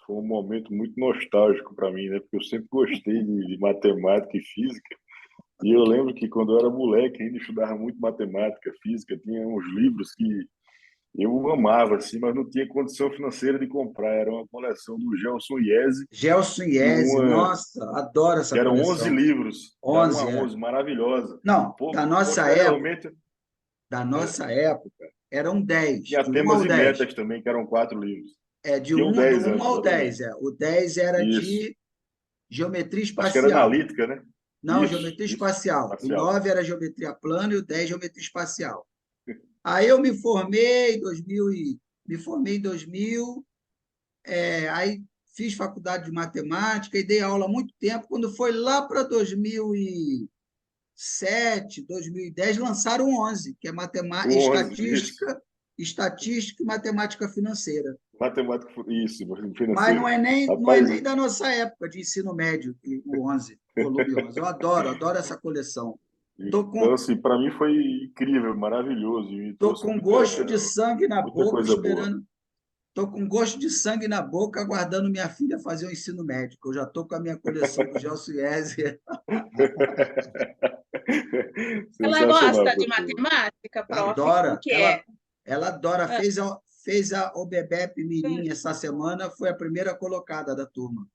E: foi um momento muito nostálgico para mim, né? Porque eu sempre gostei de matemática e física. E eu lembro que quando eu era moleque, ainda estudava muito matemática, física, tinha uns livros que eu amava, assim, mas não tinha condição financeira de comprar. Era uma coleção do Gelson Iese
A: Gelson
E: e
A: Iese, nossa, adoro
E: que
A: essa
E: eram 11
A: coleção.
E: livros, da 1 a
A: 11, é.
E: 11, maravilhosa.
A: Não,
E: Posteriormente,
A: da nossa época, eram 10,
E: tinha
A: de um
E: temas
A: ao
E: e
A: 10.
E: metas também, que eram 4 livros.
A: De
E: Tinha o
A: do
E: 10
A: um
E: antes,
A: ao 10,
E: exatamente.
A: é. O 10 era
E: Isso.
A: de geometria
E: Acho que era
A: espacial.
E: analítica, né?
A: Não,
E: Isso,
A: geometria
E: isso.
A: espacial. O
E: Parcial.
A: 9 era geometria plana e o 10 geometria espacial. Aí eu me formei em 2000 me formei em 2000, aí fiz faculdade de matemática e dei aula há muito tempo. Quando foi lá para 2007, 2010, lançaram o 11, que é
E: O 11, isso.
A: estatística e matemática financeira.
E: Matemática, isso,
A: Mas
E: financeira.
A: não é
E: Rapaz,
A: nem da nossa época de ensino médio, o 11, volume 11. Eu adoro essa coleção. Tô
E: então,
A: com,
E: assim, para mim foi incrível, maravilhoso, e me
A: tô
E: trouxe
A: com gosto de sangue na
E: muita
A: boca,
E: coisa boa.
A: esperando. Tô com gosto de sangue na boca, aguardando minha filha fazer o ensino médico. Eu já estou com a minha coleção do Gelson Iese.
C: Ela
E: Sensacional,
C: gosta de
E: professor.
C: matemática, prof? Como
A: Adora,
C: que é?
A: ela adora.
C: Ah,
A: Fez a OBEBEP Mirim essa semana, foi a primeira colocada da turma.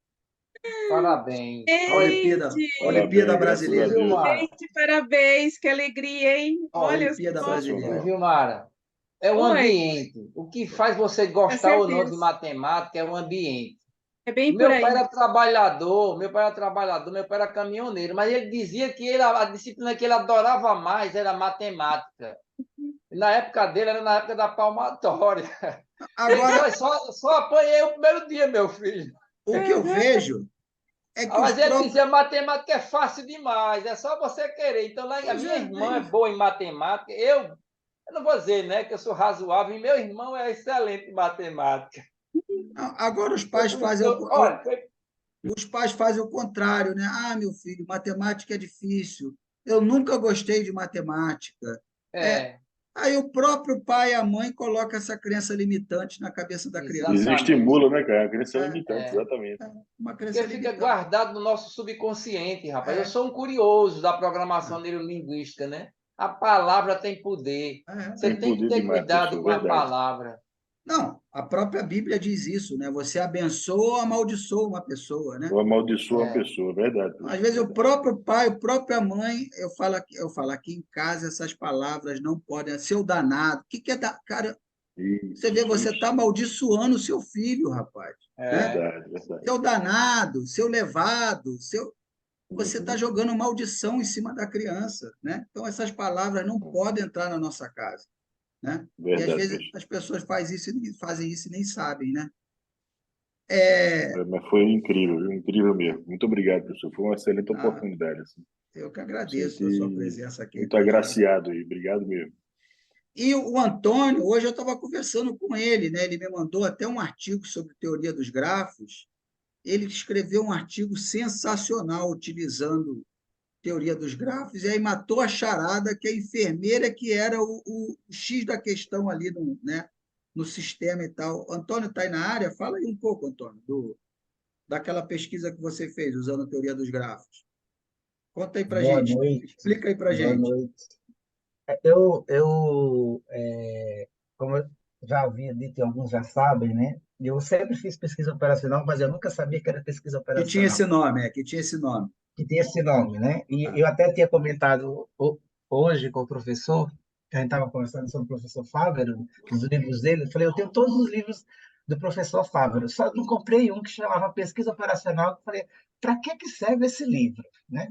D: Parabéns.
C: gente,
A: Olimpíada
E: Parabéns, graças
D: Ô,
E: a
A: Brasileira.
E: Deus.
D: Gilmar,
C: gente, parabéns, que alegria, hein? Olha
A: Olimpíada
C: só.
D: ô,
A: Brasileira.
E: Sensacional.
D: Gilmara, é o
C: Oi,
D: ambiente. O que faz você
C: com
D: gostar ou não de
C: certeza.
D: matemática é o ambiente.
C: É bem por
D: Meu pai
C: aí.
D: era trabalhador, meu pai era caminhoneiro, mas ele dizia que a disciplina que ele adorava mais era matemática. E na época dele, era na época da palmatória. Ele dizia,
A: Agora,
D: "Olha, só apanhei o primeiro dia, meu filho."
A: o que eu vejo é que os
D: Mas ele
A: próprios.
D: dizia, matemática é fácil demais, é só você querer. Então, lá, a
A: Pois
D: minha
A: é, é
D: irmã é
A: isso.
D: boa em matemática, eu não vou dizer, né, que eu sou razoável, e meu irmão é excelente em matemática.
A: Não, agora
D: Olha,
A: os pais fazem o contrário, né? Ah, meu filho, matemática é difícil. Eu nunca gostei de matemática. É,
D: é,
A: aí o próprio pai e a mãe colocam essa crença limitante na cabeça da criança.
D: exatamente.
E: Desestimula, né, cara? A crença
A: É,
E: limitante,
D: É.
E: exatamente.
A: é uma
D: Porque
A: crença
D: fica
A: limitante.
D: guardado no nosso subconsciente, rapaz. Eu
A: É,
D: sou um curioso da programação neurolinguística, né? A palavra tem poder.
A: é,
D: Você
E: Tem
D: tem que
E: poder
D: ter
E: demais,
D: cuidado
E: professor,
D: com a
E: verdade.
D: palavra.
A: Não, a própria Bíblia diz isso, né? Você abençoa ou amaldiçoa uma pessoa, né?
E: Ou amaldiçoa a
D: É,
E: pessoa, verdade,
A: Às
E: professor,
A: vezes o
E: verdade.
A: próprio pai, a própria mãe, eu falo aqui em casa, essas palavras não podem, seu danado. O que que é da, cara, você vê,
E: Isso,
A: você está
E: isso.
A: amaldiçoando o seu filho, rapaz, né?
D: é,
E: Verdade, verdade.
A: Seu danado, seu levado, você está
E: Uhum.
A: jogando maldição em cima da criança, né? Então essas palavras não podem entrar na nossa casa, né? E às
E: Verdade,
A: vezes
E: professor.
A: as pessoas fazem isso e nem sabem, né?
E: Mas foi incrível, viu? Incrível mesmo. Muito obrigado, professor. Foi uma excelente
A: Ah,
E: oportunidade, assim.
A: eu que
E: Me
A: agradeço a sua
E: senti
A: presença aqui
E: muito
A: com a gente.
E: agraciado aí. Obrigado mesmo.
A: E o Antônio, hoje eu estava conversando com ele, né? Ele me mandou até um artigo sobre teoria dos grafos. Ele escreveu um artigo sensacional utilizando teoria dos grafos, e aí matou a charada que a enfermeira que era o X da questão ali no, né, no sistema e tal. Antônio está aí na área? Fala aí um pouco, Antônio, daquela pesquisa que você fez usando a teoria dos grafos. Conta aí para
F: Boa
A: gente,
F: noite,
A: explica aí para
F: boa
A: gente.
F: noite. Como eu já havia dito e alguns já sabem, né? Eu sempre fiz pesquisa operacional, mas eu nunca sabia que era pesquisa
A: Que tinha esse
F: operacional,
A: nome, que tinha esse nome.
F: que tinha esse nome, né? E
A: Ah,
F: eu até tinha comentado hoje com o professor, que a gente estava conversando sobre o professor Fávero, os livros dele. Eu falei, eu tenho todos os livros do professor Fávero, só não comprei um que chamava Pesquisa Operacional. Eu falei, para que serve esse livro, né?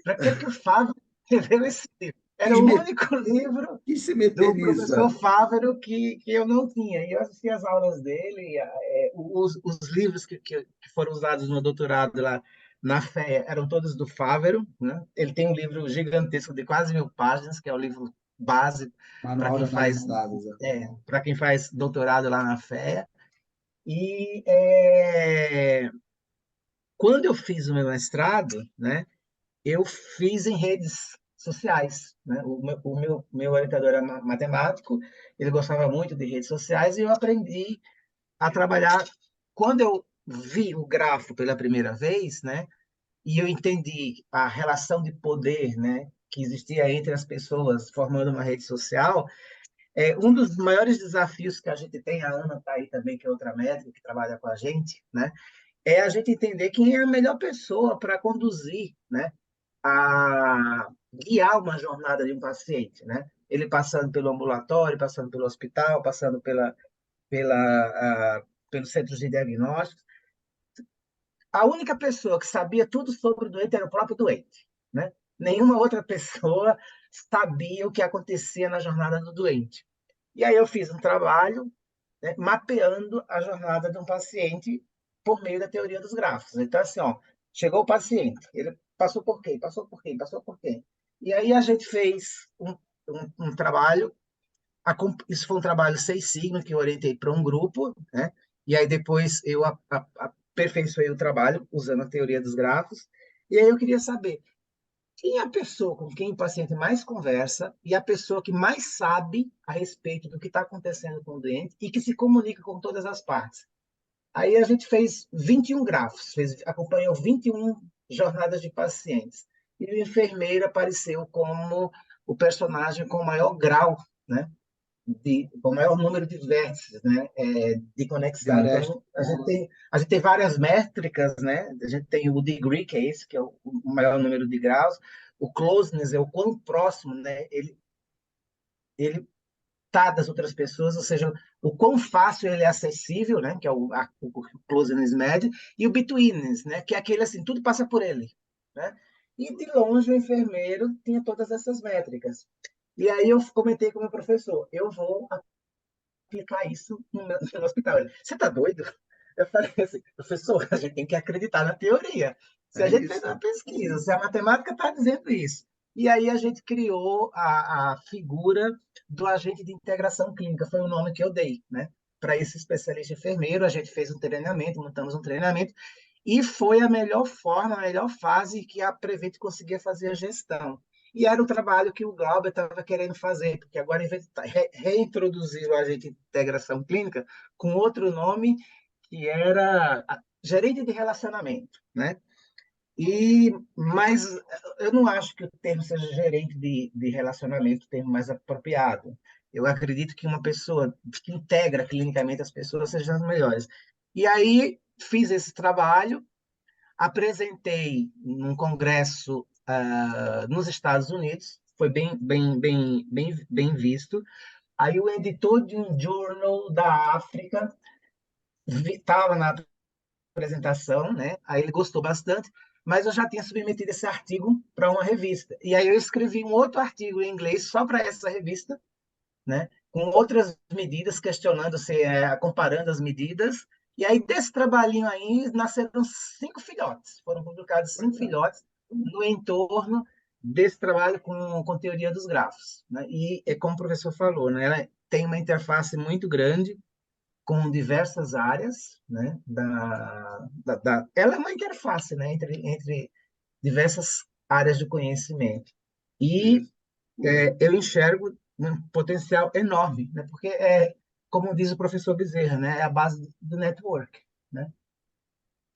F: Para que o Fávero escreveu esse livro? Era
A: quis,
F: o
A: met-
F: único livro
A: quis se meter
F: do
A: nisso.
F: professor Fávero que eu não tinha. E eu assisti as aulas dele, os livros que foram usados no doutorado lá na FEA eram todos do Fávero, né? Ele tem um livro gigantesco de quase 1.000 páginas, que é o livro básico para
A: Manual de
F: quem
A: análise de dados.
F: para quem faz doutorado lá na FEA. E quando eu fiz o meu mestrado, né, eu fiz em redes sociais, né? O meu orientador era matemático, ele gostava muito de redes sociais e eu aprendi a trabalhar. Quando eu vi o grafo pela primeira vez, né, e eu entendi a relação de poder, né, que existia entre as pessoas formando uma rede social, um dos maiores desafios que a gente tem, a Ana está aí também, que é outra médica que trabalha com a gente, né, é a gente entender quem é a melhor pessoa para conduzir, né, a guiar uma jornada de um paciente, né? Ele passando pelo ambulatório, passando pelo hospital, passando pelos centros de diagnóstico. A única pessoa que sabia tudo sobre o doente era o próprio doente, né? Nenhuma outra pessoa sabia o que acontecia na jornada do doente. E aí eu fiz um trabalho, né, mapeando a jornada de um paciente por meio da teoria dos grafos. Então, assim, ó, chegou o paciente, ele passou por quê? Passou por quê? Passou por quê? E aí a gente fez um trabalho, isso foi um trabalho 6 sigma que eu orientei para um grupo, né? E aí depois eu aperfeiçoei o trabalho usando a teoria dos grafos. E aí eu queria saber quem é a pessoa com quem o paciente mais conversa e a pessoa que mais sabe a respeito do que está acontecendo com o doente e que se comunica com todas as partes. Aí a gente fez 21 grafos, acompanhou 21 jornadas de pacientes. E o enfermeiro apareceu como o personagem com maior grau, né, com o maior número de vértices, né, de
A: De
F: conexão.
A: Aresta.
F: Então, a gente tem várias métricas, né? A gente tem o degree, que é esse, que é o maior número de graus. O closeness é o quão próximo, né, ele tá das outras pessoas, ou seja, o quão fácil ele é acessível, né, que é o closeness médio, e o betweenness, né, que é aquele assim, tudo passa por ele, né? E de longe o enfermeiro tinha todas essas métricas. E aí eu comentei com o meu professor, eu vou aplicar isso no hospital. Ele, você está doido? Eu falei assim, professor, a gente tem que acreditar na teoria. Se a
A: É
F: gente fez uma
A: isso.
F: pesquisa, se a matemática está dizendo isso. E aí a gente criou a figura do agente de integração clínica, foi o nome que eu dei, né? Para esse especialista enfermeiro, a gente fez um treinamento, montamos um treinamento, e foi a melhor forma, a melhor fase que a Prevent conseguia fazer a gestão. E era o trabalho que o Glauber estava querendo fazer, porque agora, em vez de reintroduzir o agente de integração clínica com outro nome, que era gerente de relacionamento, né? Mas eu não acho que o termo seja gerente de relacionamento o termo mais apropriado. Eu acredito que uma pessoa que integra clinicamente as pessoas seja as melhores. E aí fiz esse trabalho, apresentei num congresso nos Estados Unidos, foi bem visto. Aí o editor de um journal da África estava na apresentação, né? Aí ele gostou bastante, mas eu já tinha submetido esse artigo para uma revista. E aí eu escrevi um outro artigo em inglês só para essa revista, né? Com outras medidas, questionando comparando as medidas. E aí desse trabalhinho aí nasceram 5 filhotes, foram publicados 5 filhotes no entorno desse trabalho com teoria dos grafos, né? E é como o professor falou, né? Ela tem uma interface muito grande com diversas áreas, né? Ela é uma interface, né? Entre diversas áreas do conhecimento. E eu enxergo um potencial enorme, né? Porque como diz o professor Bezerra, né? É a base do network, né?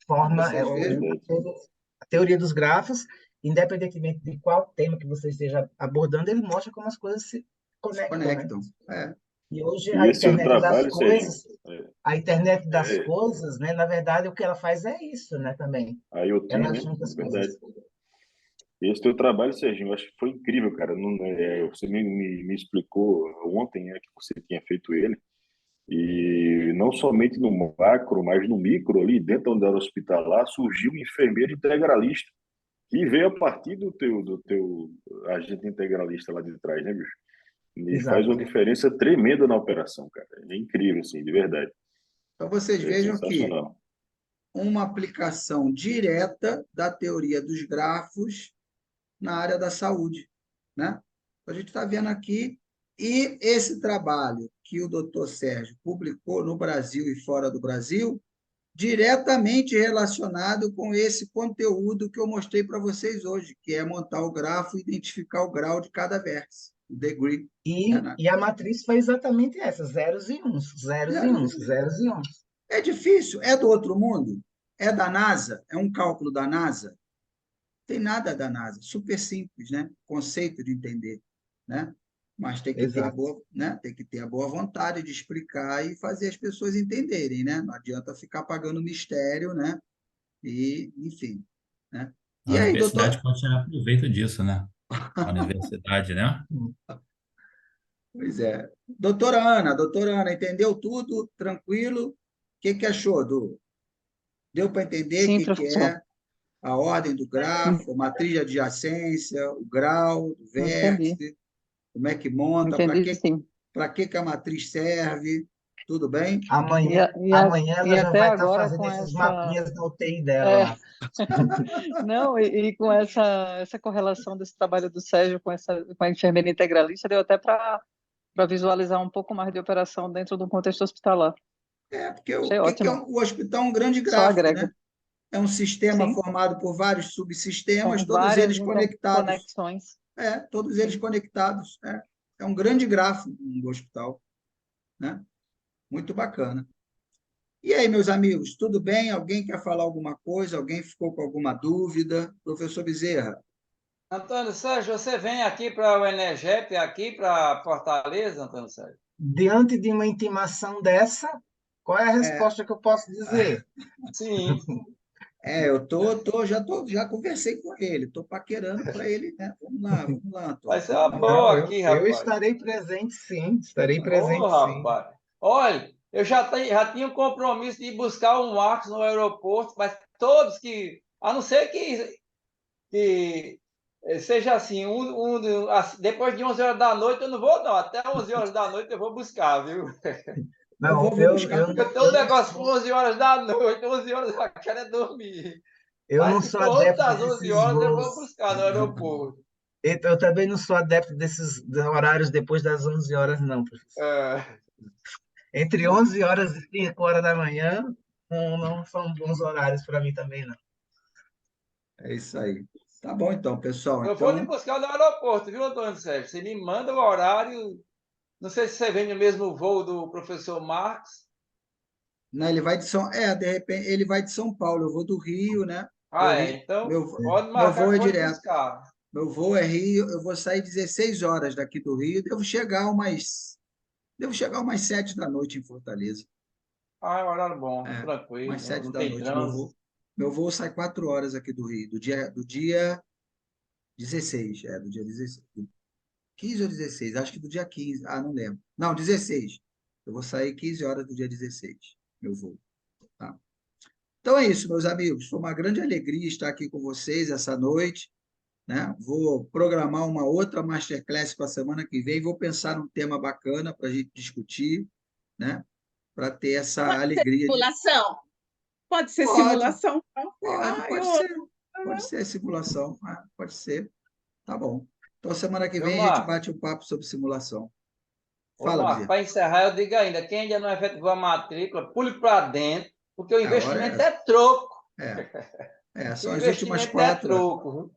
F: Forma
A: Vocês vejam,
F: a teoria dos grafos, independentemente de qual tema que você esteja abordando, ele mostra como as coisas se
A: se
F: conectam, né?
A: conectam.
F: E hoje
E: E esse seu trabalho, Sérgio,
F: a internet das
E: é,
F: coisas, né? Na verdade, o que ela faz é isso, né? Também.
E: a IoT,
F: Ela
E: né?
F: junta as
E: É verdade.
F: coisas.
E: Esse teu trabalho, Serginho, eu acho que foi incrível, cara. Não, você me explicou ontem, né, que você tinha feito ele. E não somente no macro, mas no micro, ali dentro da área hospitalar, surgiu um enfermeiro integralista que veio a partir do teu agente integralista lá de trás, né, bicho? E faz uma
F: Exato.
E: diferença tremenda na operação, cara. É incrível, assim, de verdade.
A: Então, vocês
E: É
A: vejam que
E: sensacional.
A: uma aplicação direta da teoria dos grafos na área da saúde, né? A gente está vendo aqui, e esse trabalho que o doutor Sérgio publicou no Brasil e fora do Brasil, diretamente relacionado com esse conteúdo que eu mostrei para vocês hoje, que é montar o grafo e identificar o grau de cada vértice, o degree.
F: E a matriz foi exatamente essa, zeros e uns, zeros e uns, zeros e uns.
A: É difícil? É do outro mundo? É da NASA? É um cálculo da NASA? Tem nada da NASA, super simples, né? Conceito de entender, né? Mas tem que ter a
F: Exato.
A: boa, né? Tem que ter a boa vontade de explicar e fazer as pessoas entenderem, né? Não adianta ficar pagando mistério, né? E, enfim, né?
B: A
A: E aí, doutor?
B: universidade pode tirar proveito disso, né? A universidade, né?
A: Pois é. Doutora Ana, entendeu tudo? Tranquilo? O que achou, Du? Deu para entender o
G: Sim,
A: que
G: professor.
A: é a ordem do grafo, a matriz de adjacência, o grau do
G: Entendi.
A: vértice, como é que monta,
G: Entendi, sim.
A: para que a matriz serve, tudo bem?
F: Amanhã ela
G: E
F: já
G: até
F: vai estar
G: agora
F: fazendo
G: com
F: esses
G: essa.
F: mapinhas da UTI dela
G: É,
F: lá.
G: não, e com essa correlação desse trabalho do Sérgio com a enfermeira integralista, deu até para visualizar um pouco mais de operação dentro do contexto hospitalar.
A: Porque o
G: Achei
A: que é
G: ótimo.
A: o hospital é um grande
G: Só
A: gráfico,
G: agrega.
A: né? É um sistema
G: Sim,
A: formado por vários subsistemas,
G: com
A: todos
G: várias
A: eles conectados.
G: conexões.
A: Todos eles
G: Sim.
A: conectados. É um grande gráfico do hospital, né? Muito bacana. E aí, meus amigos, tudo bem? Alguém quer falar alguma coisa? Alguém ficou com alguma dúvida? Professor Bezerra,
D: Antônio Sérgio, você vem aqui para o Energep, aqui para Fortaleza, Antônio Sérgio?
F: Diante de uma intimação dessa, qual é a
A: é,
F: resposta que eu posso dizer?
D: Sim.
A: já conversei com ele, estou paquerando para ele, né? Vamos lá,
D: Vai
A: Antônio,
D: ser uma
A: vamos lá.
F: Não,
D: boa aqui,
F: eu
D: rapaz.
F: estarei presente, sim. Estarei
D: Ô,
F: presente, sim.
D: rapaz. Olha, eu já tinha um compromisso de ir buscar o Marcos no aeroporto, mas todos que, a não ser que seja assim, depois de 11 horas da noite eu não vou, não. Até 11 horas da noite eu vou buscar, viu?
A: Eu
F: Não,
A: vou buscar
D: Porque eu tenho um negócio com 11 horas da noite, 11 horas eu quero é dormir.
F: eu
D: Mas
F: não
D: se
F: sou
D: for antes
F: adepto
D: das 11
F: desses
D: horas, eu
F: voos.
D: vou buscar no aeroporto.
F: Eu também não sou adepto desses horários depois das 11 horas, não, professor.
D: É,
F: Entre 11 horas e 5 horas da manhã, não são bons horários para mim também, não.
A: É isso aí. Tá bom, então, pessoal.
D: eu vou lhe
A: Então,
D: buscar no aeroporto, viu, Antônio Sérgio? Você me manda o horário. Não sei se você vem no mesmo voo do professor Marcos.
A: né, ele vai de São, de repente, ele vai de São Paulo, eu vou do Rio, né?
D: Ah,
A: Meu,
D: é.
A: Rio,
D: Então,
A: meu,
D: pode
A: meu
D: marcar
A: voo
D: que
A: é
D: eu vou te
A: direto.
D: buscar.
A: Meu voo é Rio, eu vou sair 16 horas daqui do Rio, devo chegar umas 7 da noite em Fortaleza.
D: Ah, é um horário bom,
A: É, umas
D: tranquilo, não,
A: 7
D: não
A: da
D: tem
A: noite.
D: trânsito.
A: Meu voo sai 4 horas aqui do Rio, do dia 16, do dia 16. 15 ou 16, acho que do dia 15. Ah, não lembro. Não, 16. Eu vou sair 15 horas do dia 16, meu voo. Tá? Então é isso, meus amigos. Foi uma grande alegria estar aqui com vocês essa noite, né? Vou programar uma outra masterclass para a semana que vem. Vou pensar num tema bacana para a gente discutir, né? Para ter essa
C: Pode ser
A: alegria de.
C: simulação? Pode ser
A: Pode,
C: simulação?
A: pode,
C: Ah,
A: pode
C: eu
A: ser. Pode ser simulação. Pode ser. Tá bom. Então, semana que
D: Meu
A: vem a gente
D: Marco,
A: bate um papo sobre simulação.
D: ô
A: Fala,
D: Marco,
A: Bezerra.
D: para encerrar, eu digo ainda, quem ainda não efetivou a matrícula, pule para dentro, porque o
A: A hora é
D: investimento é
A: essa.
D: troco.
A: É,
D: O
A: são
D: investimento é troco, viu?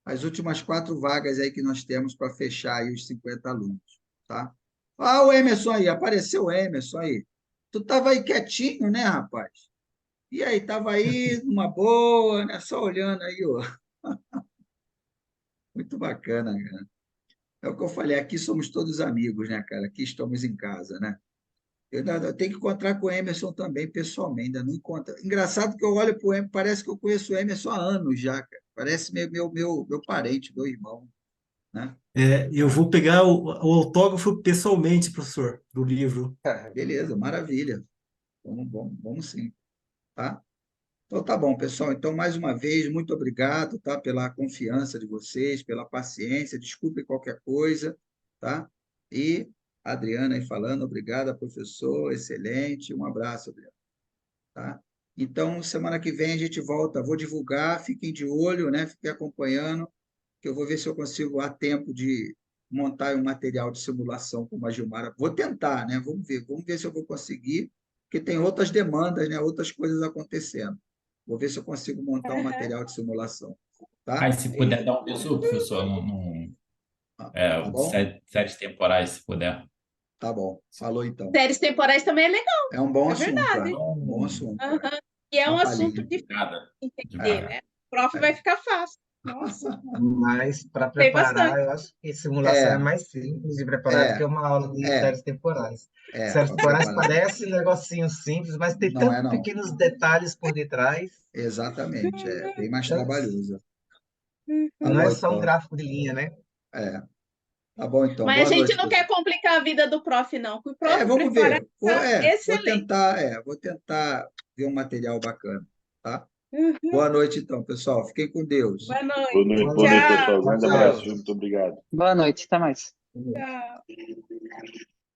A: as últimas 4 vagas aí que nós temos para fechar aí os 50 alunos, tá? Ah, o Emerson aí, apareceu o Emerson aí. Tu estava aí quietinho, né, rapaz? E aí, estava aí numa boa, né? Só olhando aí, ó. Muito bacana, cara. É o que eu falei, aqui somos todos amigos, né, cara? Aqui estamos em casa, né? Eu tenho que encontrar com o Emerson também, pessoalmente, ainda não encontro. Engraçado que eu olho para o Emerson, parece que eu conheço o Emerson há anos já, cara. Parece meu parente, meu irmão, né?
H: Eu vou pegar o autógrafo pessoalmente, professor, do livro.
A: Beleza, maravilha. Vamos sim, tá? Então tá bom, pessoal. Então, mais uma vez, muito obrigado, tá? Pela confiança de vocês, pela paciência. Desculpe qualquer coisa, tá? E a Adriana aí falando, obrigada, professor, excelente. Um abraço, Adriana, tá? Então, semana que vem a gente volta. Vou divulgar, fiquem de olho, né? Fiquem acompanhando, que eu vou ver se eu consigo a tempo de montar um material de simulação com a Gilmara. Vou tentar, né? Vamos ver se eu vou conseguir, porque tem outras demandas, né? Outras coisas acontecendo. Vou ver se eu consigo montar um
C: Aham.
A: material de simulação,
B: Aí,
A: tá?
B: se puder dar um bisu, professor,
A: Tá bom?
B: séries temporais, se puder.
A: Tá bom. Falou então.
C: Séries temporais também é legal,
A: É um bom
C: é
A: assunto, é.
C: verdade.
A: Um bom assunto, é.
C: Aham. E é um
A: Uma
C: assunto
A: palhinha.
C: difícil
B: Devagar,
C: de entender,
B: devagar.
C: né? O prof vai
A: É,
C: ficar fácil. Nossa,
F: Mas para
C: tem
F: preparar,
C: bastante.
F: eu acho que simulação é
A: é,
F: mais simples de preparar do que
A: é,
F: uma aula de
A: é,
F: séries temporais.
A: é,
F: Séries
A: para
F: temporais
A: preparar.
F: parece um negocinho simples, mas tem
A: Não é,
F: tantos
A: não.
F: pequenos detalhes por detrás.
A: Exatamente, é bem mais
F: Então,
A: trabalhoso. Tá
F: não
A: bom,
F: é só um
A: então.
F: gráfico de linha, né?
A: É, tá bom, então.
C: Mas
A: Boa
C: a gente
A: noite,
C: não quer
A: pessoal.
C: complicar a vida do prof, não. O prof
A: Vamos
C: preparar
A: ver.
C: está excelente.
A: Vou tentar ver um material bacana, tá?
C: Uhum.
A: Boa noite, então, pessoal. Fiquem com Deus.
C: Boa noite.
F: Boa
E: Boa noite,
F: noite.
C: Tchau.
E: pessoal.
D: Com
F: Tchau,
E: Grande
F: tchau.
E: abraço, viu?
D: Deus.
E: Muito obrigado.
G: Boa noite, até mais.
C: Tchau.